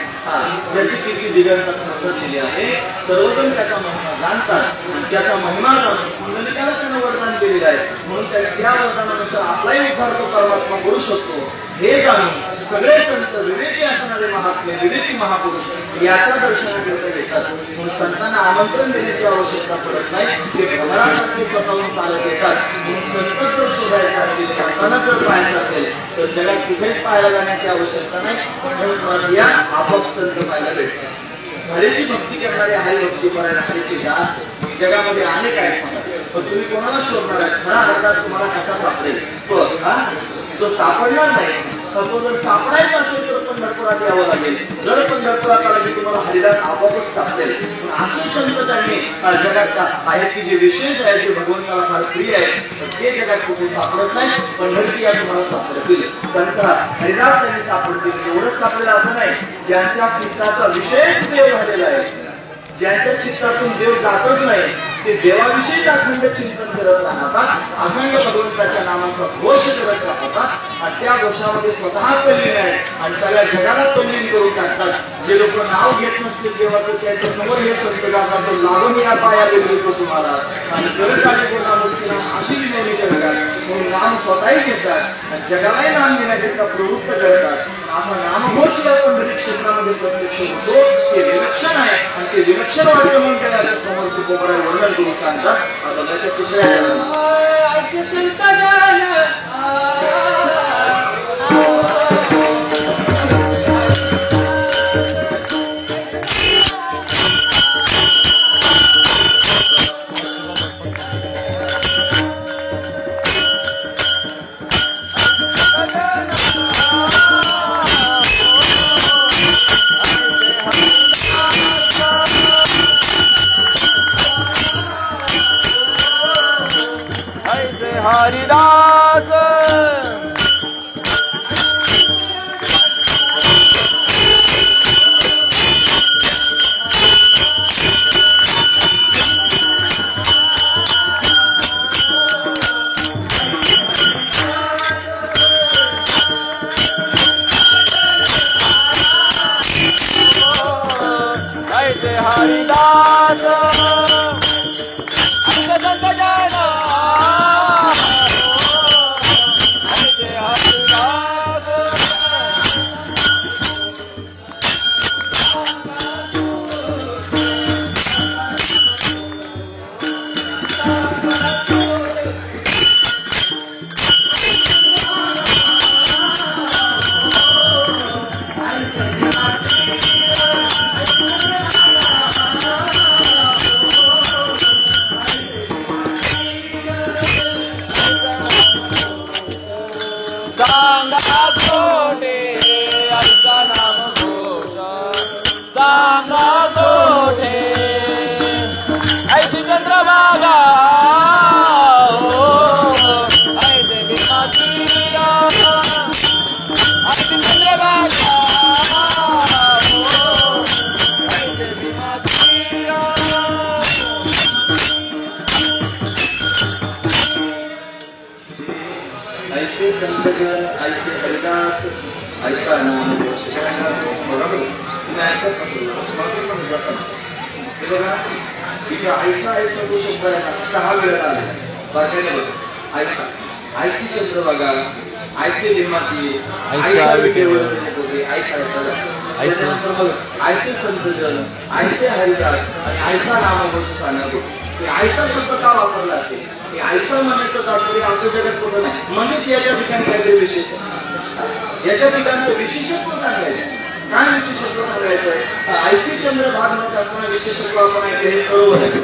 त्याची कीर्ती दिव्यांगात पसरलेली आहे. सर्वजण त्याचा महिमा जाणतात आणि त्याचा महिमा जाणून कुंडलिकाला त्यानं वरदान केलेलं आहे म्हणून त्या वरदानानुसार आपलाही उद्धार तो परमात्मा करू शकतो हे जाणून सगळे संत विवेकी असणारे महात्मे विवेकी महापुरुष याच्या दर्शनाकरिता येतात. म्हणून संतांना आमंत्रण देण्याची आवश्यकता पडत नाही. ते भ्रमरासाठी स्वतःहून चालत येतात. म्हणून संत जर शोधायचे असतील संतांना जर पाहायचं असेल तर जगात कुठेच पाहायला जाण्याची आवश्यकता नाही. या आपोआप संत पाहायला भेटतात. हरेची भक्ती करणारे हरिभक्ती करायला हरेची जास्त जगामध्ये अनेक आहेत. पण तुम्ही कोणाला शोधणार आहे खरा हरदास तुम्हाला कसा सापडेल तो सापडणार नाही. तो जर सापडायचा असेल तर पंढरपुरात यावं लागेल. जर पंढरपुरात आला की तुम्हाला हरिदास आपोआपच सापडेल. असे संत त्यांनी जगात आहेत की जे विशेष आहे जे भगवंताला फार प्रिय आहे ते जगात कुठे सापडत नाही. पंढरपुरा तुम्हाला सापडतील. संत हरिदास त्यांनी सापडतील. एवढंच सापडेल असं नाही. ज्यांच्या चित्ताचा विशेष देव झालेला आहे ज्यांच्या चित्तातून देव जातच नाही ते देवाविषयी अखंड चिंतन करत राहतात. अखंड भगवंताच्या नामाचा घोष करत राहतात आणि त्या घोषामध्ये स्वतः तल्लीन आहे आणि सगळ्या जगाला तल्लीन करून टाकतात. जे लोक नाव घेत नसतील देवाचं त्यांच्या समोर हे संत जातात लागून या पाया देतो तुम्हाला आणि गरज आली कोणाला अशी विनवणी करतात. म्हणून नाम स्वतःही घेतात आणि जगालाही नाम घेण्याकरिता प्रवृत्त करतात. असा नामघोष या पंढरी क्षेत्रामध्ये प्रत्यक्ष होतो. ते विलक्षण आहे आणि ते विलक्षण वाटलं म्हणून त्याच्या समोर तुकोबराय वर्णन करून सांगतात. आता त्याच्या तिसऱ्या हरिदास ऐसे हरिदास ऐसे संतजन ऐसे हरिदास ऐसा नाम बरोबर तुम्ही ऐकत नसेल बघा इथे ऐसा ऐसा तो शब्द आहे ना 6 वेळा आला बाकीने बघा ऐसा ऐसी चंद्र बघा ऐसे निर्माती ऐसा विदेवते ऐसा त्याच्यानंतर बघा ऐसे संत जन ऐसे हरिदास आणि ऐसा नामघोष सांगतो ते ऐसा शब्द का वापरला असेल की ऐसा म्हणण्याचं तात्पर्य असं जगात कुठं नाही म्हणजे याच्या ठिकाणी काहीतरी विशेष आहे याच्या ठिकाणी विशेषत्व सांगायचं काय विशेषत्व सांगायचं ऐशी चंद्र भाग म्हणत असताना विशेषत्व आपण ऐकले हे सरोवर आहे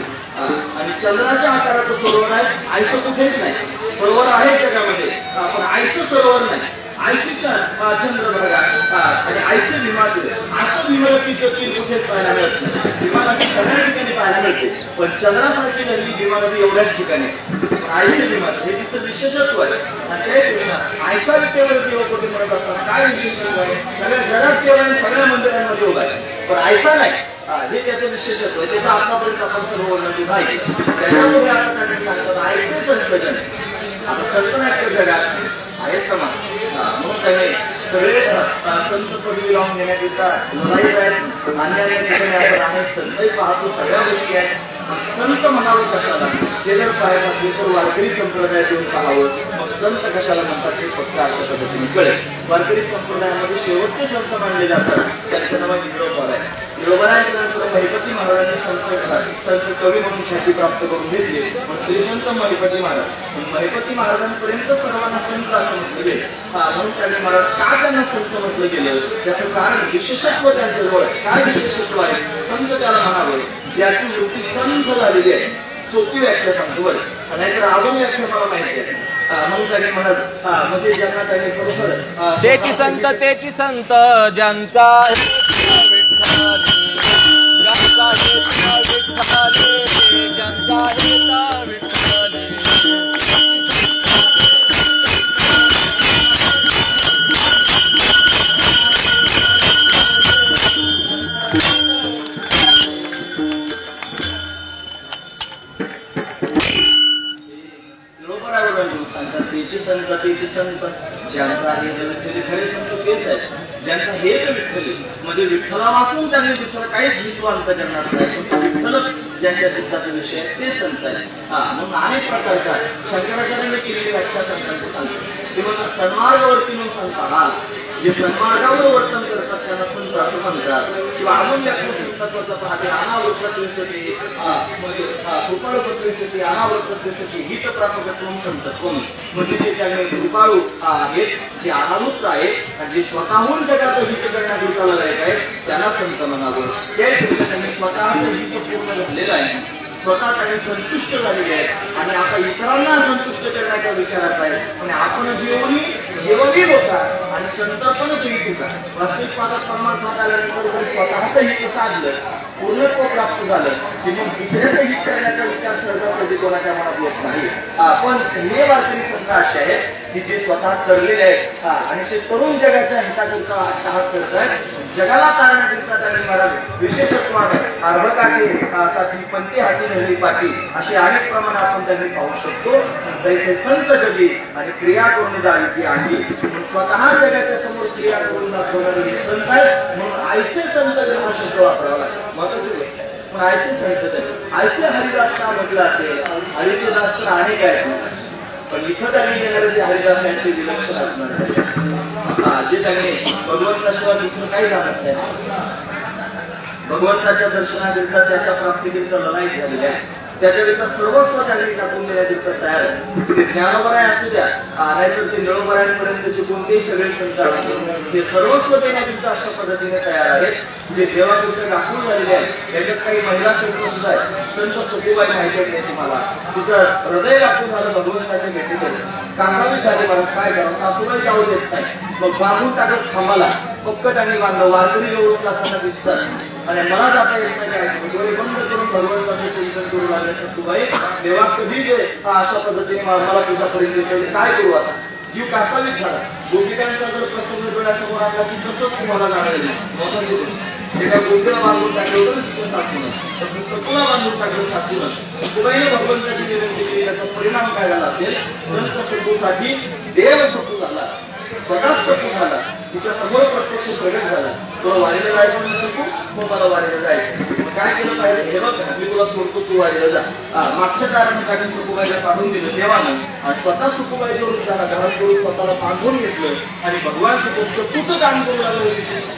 आणि चंद्राच्या आकाराचं सरोवर आहे आयसं कुठेच नाही सरोवर आहे जगामध्ये पण आयसं सरोवर नाही आयसीच्या चंद्रभागा आणि आयसी विमानातील असं विमानाची ज्योती कुठेच पाहायला मिळत नाही विमानाची सगळ्या ठिकाणी पाहायला मिळते पण चंद्रासारखी नदी विमानाची एवढ्याच ठिकाणी आयसी विमान हे तिचं विशेषत्व आहे आणि ते आयसा विद्येवर देवकोटी म्हणत असताना काय विशेषत्व आहे सगळ्या जगात केवळ आणि सगळ्या मंदिरांमध्ये उभा आहे पण आयसा नाही हे त्याचं विशेषत्व आहे त्याचा आतापर्यंत आपण सर्व वर्णन नाही त्याच्यामुळे आता त्यांनी सांगतात आयसे संतजन आता संतनाट्य जगात आहेत का म्हणून त्याने सगळे संत पदवी लावून घेण्यात येतात लढाई आहेत अन्याय ठिकाणी आपण आहे संतही पाहतो सगळ्या गोष्टी आहेत संत म्हणावं कशाला ते जर पाहायचं असेल तर वारकरी संप्रदायात येऊन पाहावं मग संत कशाला म्हणतात हे फक्त अशा पद्धतीने कळेल वारकरी संप्रदायामध्ये शेवटचे संत मानले जातात त्यांचं नाव निळोबार आहे निळोबाराच्या नंतर महिपती महाराजांनी संत कवी म्हणून ख्याती प्राप्त करून घेतली पण श्री संत महिपती महाराज महिपती महाराजांपर्यंत सर्वांना संत असं म्हटलं गेलं म्हणून त्यांनी महाराज का त्यांना संत म्हटलं गेलं त्याचं कारण विशेषत्व त्यांच्याजवळ काय विशेषत्व आहे संत त्याला म्हणावं ज्याची वृत्ती संत झालेली आहे सोपी व्याख्या सांगतो बरं नाहीतर अजून व्याख्या मला माहिती आहे म्हणून त्यांनी म्हणत म्हणजे ज्यांना त्यांनी खरोखर तेची संत ज्यांचा तेची संत ज्यांचा हे विठ्ठली खरे संत तेच आहे ज्यांचा हे विठ्ठली म्हणजे विठ्ठला वाचून त्यांनी दुसरं काहीच हेतू अंतःकरणात नाही पण विठ्ठलच ज्यांच्या चित्ताचा विषय आहे ते संत आहे म्हणून अनेक प्रकारच्या शंकराचार्यांनी केलेली व्याख्या संतांची सांगतो ते म्हणतात सन्मार्गावरती म्हणून सांगता जे सन्मार्गावर वर्तन करतात त्यांना संत असं म्हणतात किंवा अजून व्याख्या संतत्वाचा पाहते अनावर्तत्वेसती म्हणजे कृपाळुपत्वेसती अनावर्तत्वेसती हित प्रापकत्वम संतत्वम म्हणजे जे त्याने कृपाळू आहेत जे अनावृत्त आहेत आणि जे स्वतःहून जगाचं हित करण्याकरिता लढायत आहेत त्यांना संत म्हणावं त्यापेक्षा त्यांनी स्वतःचं हित पूर्ण झालेलं आहे स्वतः त्यांनी संतुष्ट झालेले आहेत आणि आता इतरांना संतुष्ट करण्याच्या विचारात आहे आणि आपण जेवणी होता आणि संतर्पण करीत होता वास्तविक पादात परमात्मा आल्यानंतर स्वतःचं हित साधलं पूर्णत्व प्राप्त झालं की मग दुसऱ्याचं हित करण्याचा विचार सहजासहजी कोणाच्या मनात येत नाही पण हे वारकरी संत असे आहेत की जे स्वतः तरलेले आहेत आणि ते तरुण जगाच्या हिताकरिता अट्टहास करत आहेत जगाला तारण्याकरिता त्यांनी महाराज विशेषत्वाने अर्भकाचे साठी पंथी हाती धरली पाठी अशी अनेक प्रमाणात आपण त्यांनी पाहू शकतो तैसे संत जगी आणि क्रिया करून जावी ती आली स्वतः जगाच्या समोर क्रिया करून दाखवणारे हे संत आहेत म्हणून आयसे संत हा शब्द वापरावा लागतो महत्वाची गोष्ट आहे पण आयसे संत आयसे हरिदास का म्हटलं असेल हरीचे दास तर अनेक आहेत पण इथं त्यांनी येणारे जे हरिदास आहेत ते विलक्षण असणार जे त्यांनी भगवंताशिवाय दुसरं काही जाणत नाही भगवंताच्या दर्शनाकरिता त्याच्या प्राप्तीकरिता लढाई झालेली आहे त्याच्याकरिता सर्वस्व त्यांनी टाकून देण्याकरिता तयार आहे ते ज्ञानोबराय असू द्या नाहीतर ते निळोबरायांपर्यंतचे कोणतेही सगळे संत असतील ते सर्वस्व देण्याकरिता अशा पद्धतीने तयार आहेत जे देवाकरिता दाखवून झालेले आहेत त्याच्यात काही महिला संत सुद्धा आहेत संत सखूबाई माहिती आहे तुम्हाला तिथं हृदय दाखवून झालं भगवंताच्या भेटीमध्ये कासावी झाले मला काय करा सासूबाई जाऊ देत नाही मग बांधून टाकत थांबाला पक्कट आणि बांधव वारकरी निवडून असताना दिसतात आणि मला जाता येत नाही डोळे बंद करून भगवंताचे चिंतन करू लागले सखूबाई देवा कधी अशा पद्धतीने मला तुझ्यापर्यंत येते काय करू आता जीव कासावीच झाला गोपिकांचा जर प्रसंग डोळ्यासमोर आला की तसंच तुम्हाला जाणवलं एका गोपीला बांधून टाकलं होतं तिचं सासून तसं सखूला बांधून टाकलं सासून सखूबाईने भगवंताची विनंती केली त्याचा परिणाम काय झाला असेल संत सखूसाठी देव सखू झाला स्वतःच सखू झाला, तिच्या समोर प्रत्यक्ष प्रगट झाला. तुला वारीला जायचं नसेल तू, मग मला वारीला जायचं. काय केलं पाहिजे? हे बघ, मी तुला सोडतो, तू वारीला जा. मागच्या कारण काही सुखूबाईला काढून दिलं देवानं आणि स्वतः सुखूबाईवरून त्याला घरात करून स्वतःला बांधून घेतलं आणि भगवानची गोष्ट तुझं काम करू लागलं विशेष.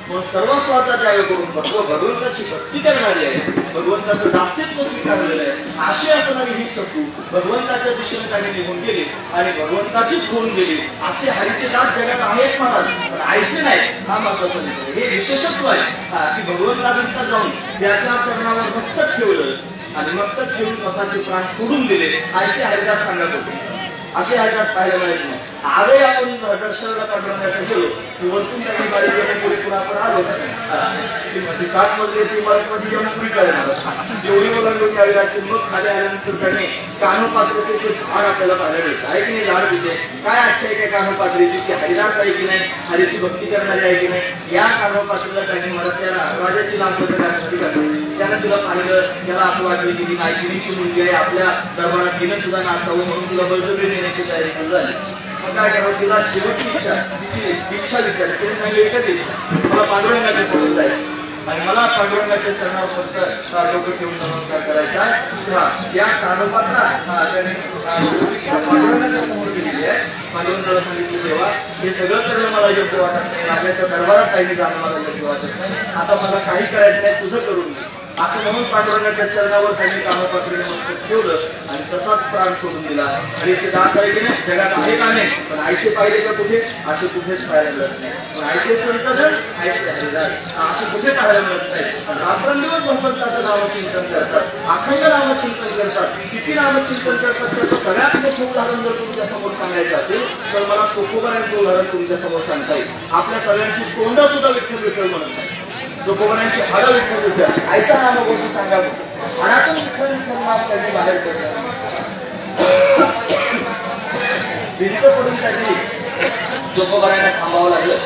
म्हणून सर्वस्वाचा त्याग करून भगवंताची भक्ती करणारी आहे, भगवंताचं दास्यत्व स्वीकारलेलं आहे अशी असणारी ही सखू भगवंताच्या दिशेने त्याने निघून गेली आणि भगवंताचीच होऊन गेली. असे हरीचे दास जगात आहेत महाराज, पण आयसे नाही. हा महत्वाचा विषय, हे विशेषत्व आहे की भगवंतापर्यंत जाऊन त्याच्या चरणावर मस्तक ठेवलं आणि मस्तक ठेवून स्वतःचे प्राण सोडून दिले. आयसे हरिदास सांगत होते. असे हरिदास पाहायला मिळत नाही. आजही आपण दर्शनाला पाठवण्याचा गेलो की वरतून काही गाडी गेली पुढे आपण आलो 7 मजल्याची इमारतमध्ये जेव्हा पुढे आहे एवढी ओलांडून यावी लागते. मग खाली आल्यानंतर त्याने कानोपात्रीचे झाड आपल्याला पाहायला मिळतं आहे की नाही. झाड तिथे काय आख्या आहे कानोपात्रीची की हरिदास आहे की नाही, हरीची भक्ती करणारी आहे की नाही. या कानोपात्रीला त्यांनी मला त्या राजाची नामकथा करण्यासाठी घातली. त्यानं तुला पाहिलं, त्याला असं वाटलं की ती नायकिनीची मुलगी आहे, आपल्या दरबारात तिने सुद्धा नाचावं म्हणून तुला बळजबरी नेण्याची तयारी सुरू झाली. मग काय करावं, तिला शेवटची इच्छा, तिची इच्छा विचारली. तिने सांगितलं एकच इच्छा, मला पांडुरंगाच्या समोर जायचं आणि मला पांडुरंगाच्या चरणावर फक्त डोकं ठेवून नमस्कार करायचा. या कानोपात्रा त्याने पांडुरंगाच्या समोर केलेली आहे. पांडुरंगाला सांगितलं देवा, हे सगळं करणं मला योग्य वाटत नाही, आपल्याच्या दरबारात काही जाणं मला योग्य वाटत नाही, आता मला काही करायचं नाही, तुझं करून घे. असं म्हणून पांडुरंगाच्या चरणावर त्यांनी कानोपात्रीने मस्तक ठेवलं आणि तसाच प्राण सोडून दिला. हरीचे दास आहे की नाही, जगात आहे का नाही, पण आयसे पाहिले का कुठे? असे कुठेच पाहायला मिळत नाही. पण आयसे संत जण, आयसे हरिदास असे कुठे पाहायला मिळत नाही. रात्रंदिवस भगवंताचं नामचिंतन करतात, अखंड नामचिंतन करतात. किती नामचिंतन करतात त्याचं सगळ्यात मोठं उदाहरण जर तुमच्या समोर सांगायचं असेल तर मला चोखोबरांचं उदाहरण तुमच्या समोर सांगता येईल. आपल्या सगळ्यांची तोंड सुद्धा विठ्ठल विठ्ठल म्हणत नाही, चोखोबरांची हाडं विठ्ठल विठ्ठल ऐसा नामघोष सांगावं. मनातून विठ्ठल विठ्ठल नाम त्यांनी बाहेर पडलं. भिंत पडून त्यांनी चोखोबरांना थांबावं लागलं.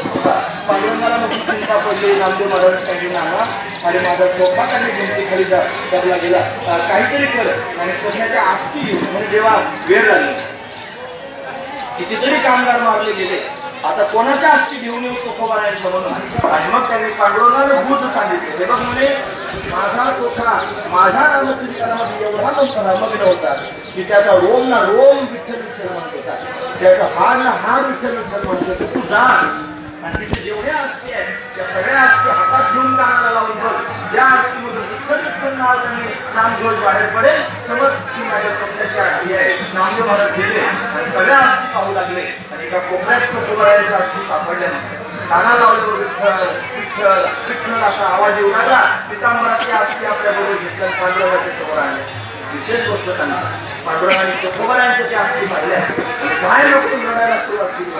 पांडुरंगाला मोठी चिंता पडली. नामदेव महाराज सांगितलं नाना आणि माझा चोखा त्यांनी भिंती खाली दबला गेला, काहीतरी कर. आणि सोन्याच्या आस्ती घेऊन म्हणजे जेव्हा वेळ लागली, कितीतरी कामगार मारले गेले, आता कोणाच्या आस्ती घेऊन येऊ चोखोबरांच्या म्हणून. आणि मग त्यांनी पांडुरंगाला भूत सांगितले, हे बघ म्हणे माझा चोखा माझ्या नामचिंतनामध्ये एवढा मग्न होता की त्याचा रोम ना रोम विठ्ठल विठ्ठल म्हणत होता, त्याचा हाड ना हाड विठ्ठल विठ्ठल म्हणत होता. तू जा आणि तिथे जेवढ्या आस्ती आहेत त्या सगळ्या आस्ती हातात घेऊन कानाला लावून बघ. ज्या आस्तीमधून विठ्ठल विठ्ठल नाव त्यांनी नामघोष बाहेर पडेल समज ती माझ्या स्वप्नाची आस्ती आहे. नामदेव महाराज गेले आणि सगळ्या आस्ती पाहू लागले आणि एका कोपऱ्यात चोखोबरांच्या आस्ती सापडल्या नाही. काना लावल्यावर विठ्ठल विठ्ठल विठ्ठल असा आवाज येऊ लागला. पितांबराची आस्ती आपल्या बरोबर घेतल्या पांडुरंगाच्या समोर आणल्या. विशेष गोष्ट सांगा, पांडुरंगाने चोखोबरांच्या त्या आस्ती पाहिल्या आणि काय लोक रडायला सुरुवात केली.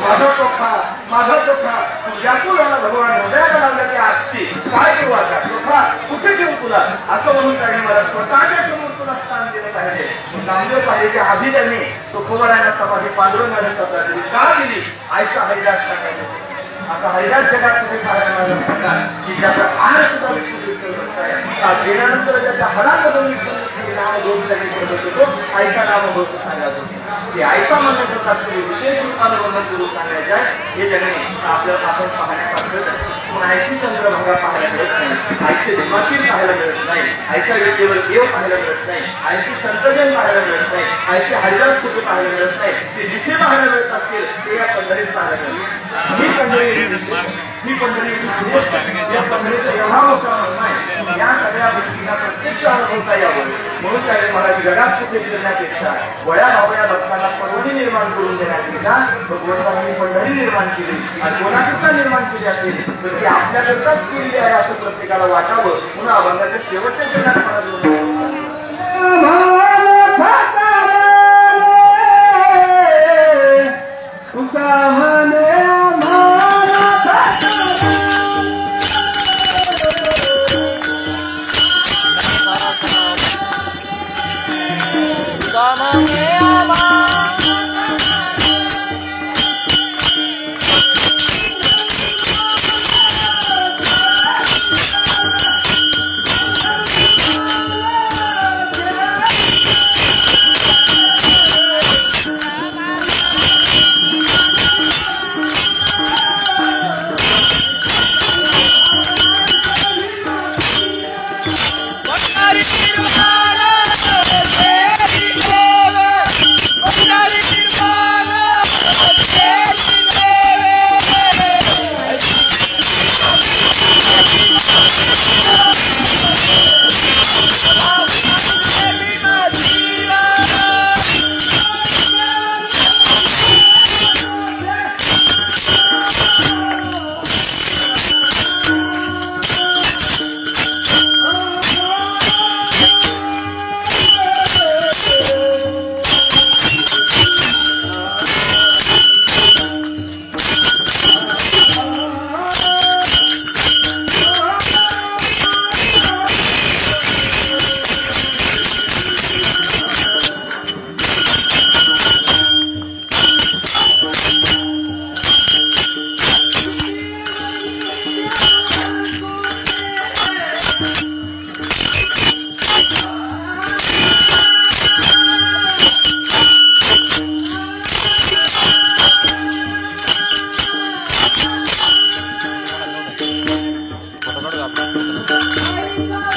माझा चोखा तू व्याकुळ झाला भगवान, हृदयाला लागलं त्या आस्ती काय करू आता, चोखा कुठे ठेवू तुला, असं म्हणून त्यांनी मला स्वतःच्या समोर तुला स्थान दिलं पाहिजे. नामदेव पाहिजे आधी त्यांनी चोखोबरांना समाधी पांडुरंगाने स्वतः दिली. का दिली? आयचा हरिदास टाकायचं. आता हरिदास जगात कुठे पाहायला मिळालं सांगा की ज्याचा हाड सुद्धा गेल्यानंतर त्याच्या हाडामधून नाम घेऊन त्यांनी करत होतो आयसा नामघोष सांगायचं. ते आयसा म्हणण्याचं तात्पर्य विशेष रूपानं गुरु सांगायचं आहे. हे त्यांनी आपल्याला आपण पाहण्यासारखं पण आयशी चंद्रभागा पाहायला मिळत नाही, आयशी देवातील पाहायला मिळत नाही, आयशा वेळेवर देव पाहायला मिळत नाही, आयशी संतजन पाहायला मिळत नाही, आयशी हरिदास कुठे पाहायला मिळत नाही. ते जिथे पाहायला मिळत असतील ते या पंढरीत पाहायला मिळत. ही पंढरी या पंढरीचा एवढा मोठा महिमा आहे. या सगळ्या गोष्टींना प्रत्यक्ष अनुभवता यावं म्हणून त्याने महाराज जगात कुठे फिरण्यापेक्षा वळ्या भावळ्या भक्तांना परवडी निर्माण करून देण्यापेक्षा भगवंतांनी पंढरी निर्माण केली आणि कोणाकरता निर्माण केली असेल तर ती आपल्याकरताच केलेली आहे असं प्रत्येकाला वाटावं म्हणून अभंगाच्या शेवटच्या चरणात महाराज फोटो काढू का आपण?